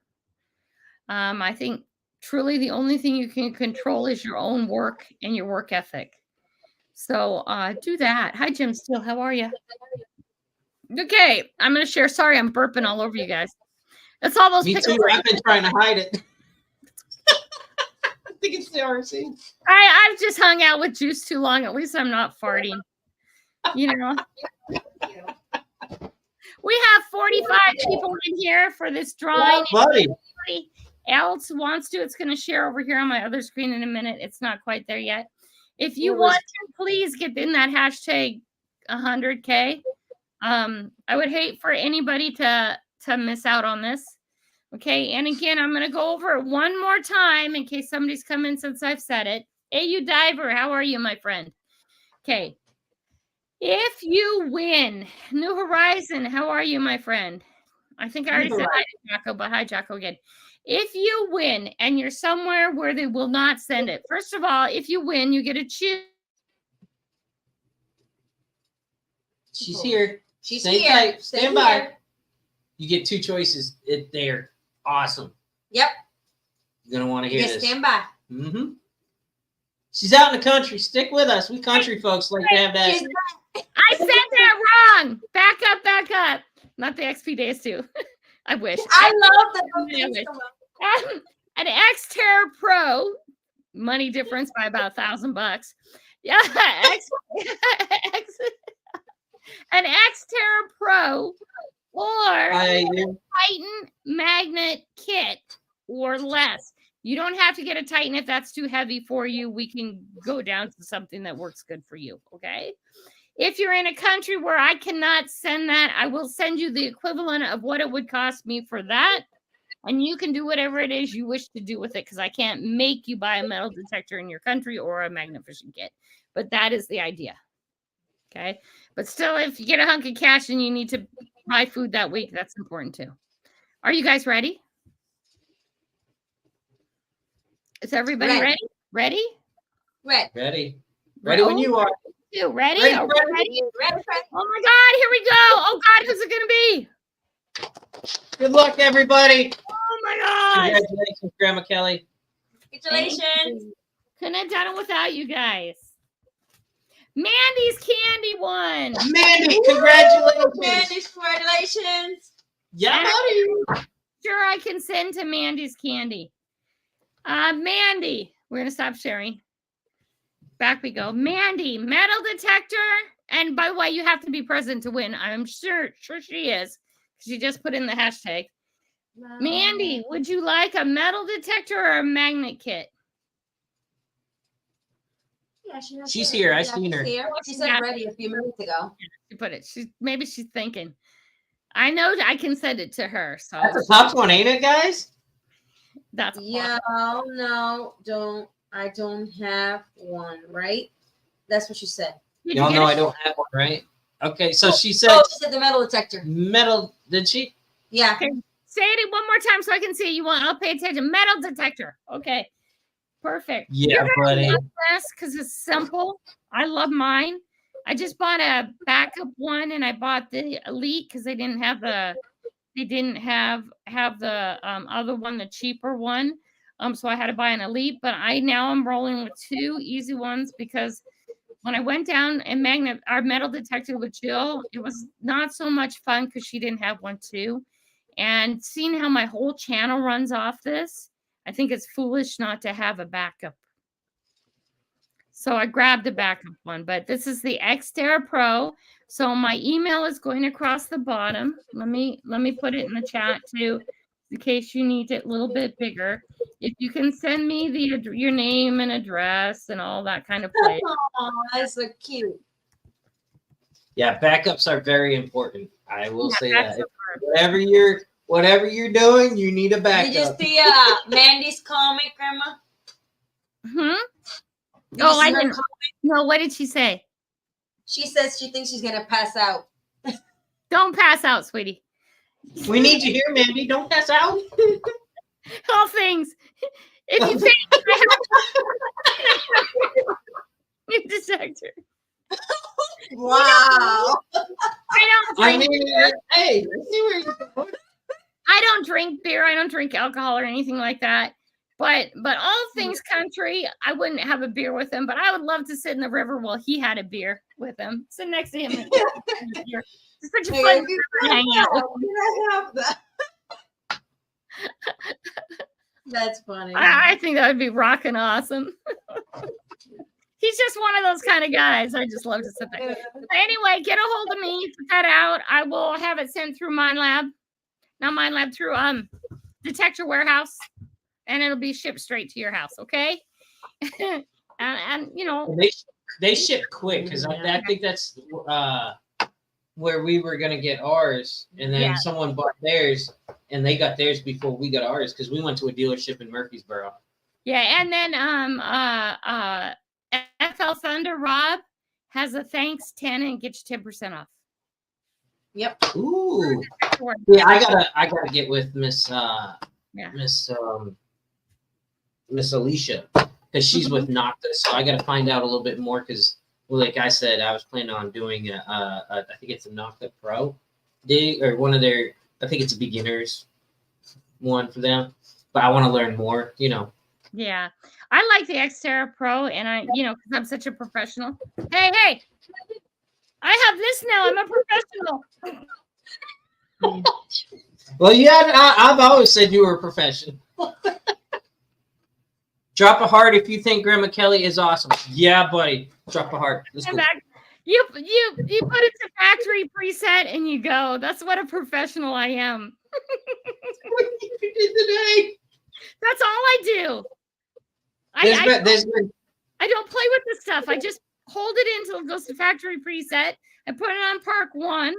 I think truly the only thing you can control is your own work and your work ethic. So do that. Hi, Jim Steele. How are you? Okay, I'm going to share. Sorry, I'm burping all over you guys. That's all those Me pickles. too. I've been trying to hide it. I think it's the RC. I've just hung out with Juice too long. At least I'm not farting. You know. We have 45 people in here for this drawing. Buddy. Anybody else wants to, it's going to share over here on my other screen in a minute. It's not quite there yet. If you want to, please get in that hashtag 100K. I would hate for anybody to miss out on this. Okay, and again, I'm going to go over it one more time in case somebody's come in since I've said it. Hey, you diver, how are you, my friend? Okay. If you win, New Horizon, how are you, my friend? I think I already said hi to Jocko, but hi, Jocko, again. If you win and you're somewhere where they will not send it, first of all, if you win, you get to choose. She's here. She's Stay here. tight. Stay Stand by. here. You get two choices. They're awesome. Yep. You're gonna want to hear Just this. stand by. Mm-hmm. She's out in the country. Stick with us. We country folks like to have that. I said that wrong. Back up, back up. Not the XP days too. I wish. I love that. An Xterra Pro, money difference by about $1,000. Yeah, an Xterra Pro or Titan magnet kit or less. You don't have to get a Titan if that's too heavy for you. We can go down to something that works good for you. Okay. If you're in a country where I cannot send that, I will send you the equivalent of what it would cost me for that. And you can do whatever it is you wish to do with it because I can't make you buy a metal detector in your country or a magnet fishing kit. But that is the idea. Okay. But still, if you get a hunk of cash and you need to buy food that week, that's important too. Are you guys ready? Is everybody ready? Ready? Ready when you are. You ready? Ready. Oh my God, here we go. Oh God, who's it gonna be? Good luck, everybody. Oh my God. Congratulations, Grandma Kelly. Congratulations. Couldn't have done it without you guys. Mandy's candy won. Mandy, congratulations. Mandy, congratulations. Yeah, buddy. Sure, I can send to Mandy's candy. Mandy, we're gonna stop sharing. Back we go. Mandy, metal detector. And by the way, you have to be present to win. I'm sure she is. She just put in the hashtag. Wow. Mandy, would you like a metal detector or a magnet kit? Yeah, she's here. I seen her. She said ready a few minutes ago. She put it. Maybe she's thinking. I know I can send it to her. So that's a tough one, ain't it, guys? That's no, I don't have one, right? That's what she said. Y'all know I don't have one, right? Okay, so she said. Oh, she said the metal detector. Metal, did she? Yeah. Okay. Say it one more time so I can see you want. I'll pay attention. Metal detector. Okay. Perfect. Yeah, buddy. Because it's simple. I love mine. I just bought a backup one, and I bought the Elite because they didn't have the. They didn't have the other one, the cheaper one. So I had to buy an Elite, but I'm rolling with two easy ones because when I went down and our metal detector with Jill, it was not so much fun because she didn't have one too. And seeing how my whole channel runs off this, I think it's foolish not to have a backup. So I grabbed a backup one, but this is the Xterra Pro. So my email is going across the bottom. Let me put it in the chat too, in case you need it a little bit bigger. If you can send me your name and address and all that kind of place. Oh, that's so cute. Yeah, backups are very important. I will say that. Whatever you're doing, you need a backup. Did you see Mandy's comic, Grandma? Hmm? Did you Oh, see I her didn't. comment? No, what did she say? She says she thinks she's gonna pass out. Don't pass out, sweetie. We need you here, Mandy. Don't pass out. All things. If you think new detector. Wow. I don't drink. Hey, let's see where you're going. I don't drink beer. I don't drink alcohol or anything like that. But all things country, I wouldn't have a beer with him. But I would love to sit in the river while he had a beer with him. Sit next to him. And it's such a fun hang out. Can I have that? That's funny. I think that would be rocking awesome. He's just one of those kind of guys. I just love to sit there. Anyway, get a hold of me. Put that out. I will have it sent through MindLab. Not MindLab, through Detector Warehouse. And it'll be shipped straight to your house, okay? and you know. They ship quick because I think that's where we were going to get ours. And then someone bought theirs. And they got theirs before we got ours because we went to a dealership in Murfreesboro. Yeah, and then FL Thunder Rob has a thanks 10 and gets you 10% off. Yep. Ooh. Yeah, I gotta get with Miss Alicia because she's with Nocta, so I gotta find out a little bit more because, well, like I said, I was planning on doing I think it's a Nocta Pro dig or one of their. I think it's a beginner's one for them, but I want to learn more, you know. Yeah. I like the Xterra Pro, and because I'm such a professional. Hey, I have this now. I'm a professional. Well, yeah, I've always said you were a professional. Drop a heart if you think Grandma Kelly is awesome. Yeah, buddy. Drop a heart. Let's go. You put it to factory preset and you go. That's what a professional I am. What you did today? That's all I do. I don't play with this stuff. I just hold it until it goes to factory preset. I put it on Park 1,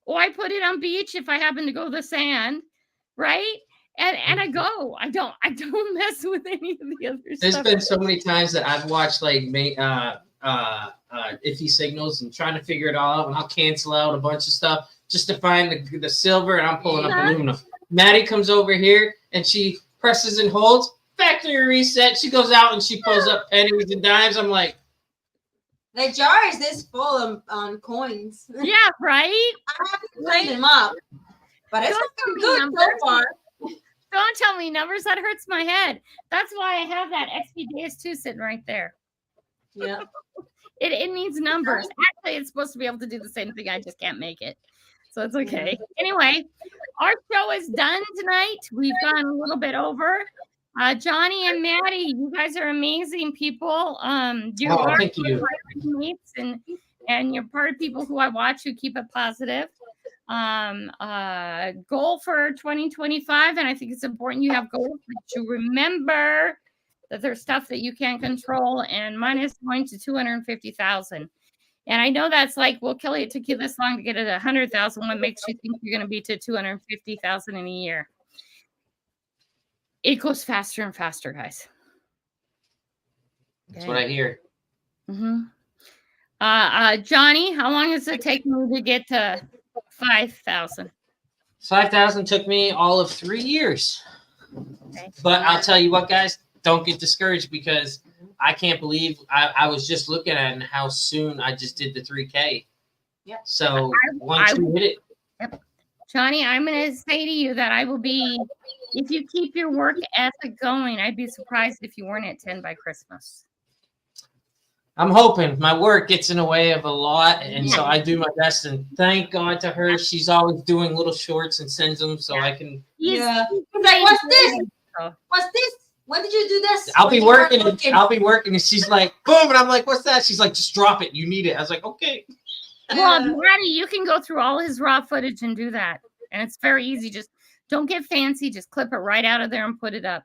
or I put it on beach if I happen to go the sand, right? And I go. I don't mess with any of the other stuff. There's been so many times that I've watched like iffy signals and trying to figure it all out, and I'll cancel out a bunch of stuff just to find the silver, and I'm pulling up aluminum. Maddie comes over here and she presses and holds factory reset. She goes out and she pulls up pennies and dimes. I'm like, the jar is this full of coins. Yeah, right. I have to clean them up, but it's looking good so far. Don't tell me numbers. That hurts my head. That's why I have that XPDS2 sitting right there. Yeah. It needs numbers. Actually, it's supposed to be able to do the same thing. I just can't make it. So it's okay. Anyway, our show is done tonight. We've gone a little bit over. Johnny and Maddie, you guys are amazing people. thank you. Mates and you're part of people who I watch who keep it positive. Goal for 2025, and I think it's important you have goals to remember that there's stuff that you can't control, and mine is going to 250,000. And I know that's like, well, Kelly, it took you this long to get it 100,000. What makes you think you're going to be to 250,000 in a year? It goes faster and faster, guys. That's what I hear. Mm-hmm. Johnny, how long does it take me to get to 5,000? 5,000 took me all of 3 years. Okay. But I'll tell you what, guys, don't get discouraged because I can't believe I was just looking at how soon I just did the 3K. Yeah. So once you hit it. Yep. Johnny, I'm going to say to you that I will be, if you keep your work ethic going, I'd be surprised if you weren't at 10 by Christmas. I'm hoping. My work gets in the way of a lot, and so I do my best. And thank God to her. She's always doing little shorts and sends them so I can. Yeah. Like, what's this? What's this? When did you do this? I'll be working, and she's like, boom, and I'm like, what's that? She's like, just drop it. You need it. I was like, okay. Well, Maddie, you can go through all his raw footage and do that, and it's very easy. Just don't get fancy. Just clip it right out of there and put it up.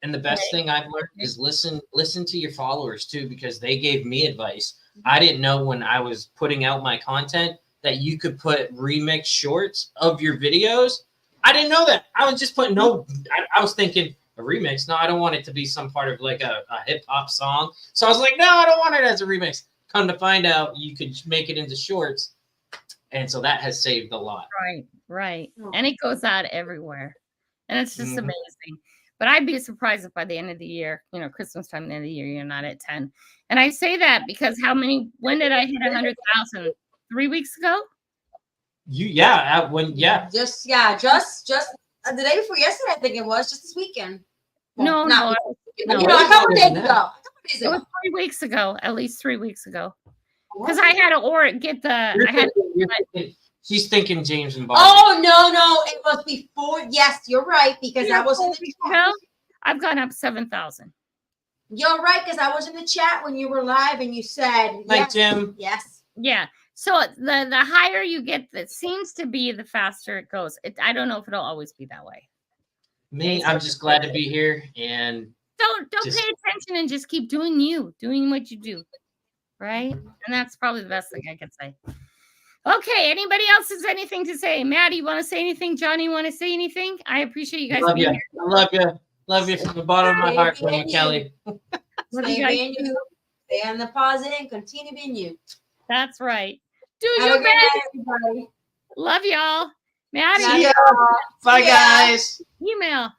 And the best thing I've learned is listen to your followers too, because they gave me advice. I didn't know when I was putting out my content that you could put remix shorts of your videos. I didn't know that. I was just putting I was thinking a remix. No, I don't want it to be some part of like a hip hop song. So I was like, no, I don't want it as a remix. Come to find out, you could make it into shorts. And so that has saved a lot. Right. And it goes out everywhere. And it's just amazing. But I'd be surprised if by the end of the year, Christmas time, the end of the year, you're not at 10. And I say that because when did I hit 100,000? 3 weeks ago? Just the day before yesterday, I think it was, just this weekend. Well, no. A couple days ago. It was 3 weeks ago, at least 3 weeks ago. Because I had to She's thinking James and Barbie. Oh, no. It was before. Yes, you're right. Because I was in the chat. I've gone up 7,000. You're right. Because I was in the chat when you were live and you said, like Jim. Yes. Yeah. So the higher you get, that seems to be the faster it goes. I don't know if it'll always be that way. I'm just glad to be here. And don't pay attention and just keep doing what you do. Right? And that's probably the best thing I could say. Okay, anybody else has anything to say? Maddie, you want to say anything? Johnny, want to say anything? I appreciate you guys being here. I love you. Love you from the bottom of my heart, Kelly. Stay being you. Stay on the positive and continue being you. That's right. Do your best. Everybody. Love y'all. Maddie. Bye, guys. Email.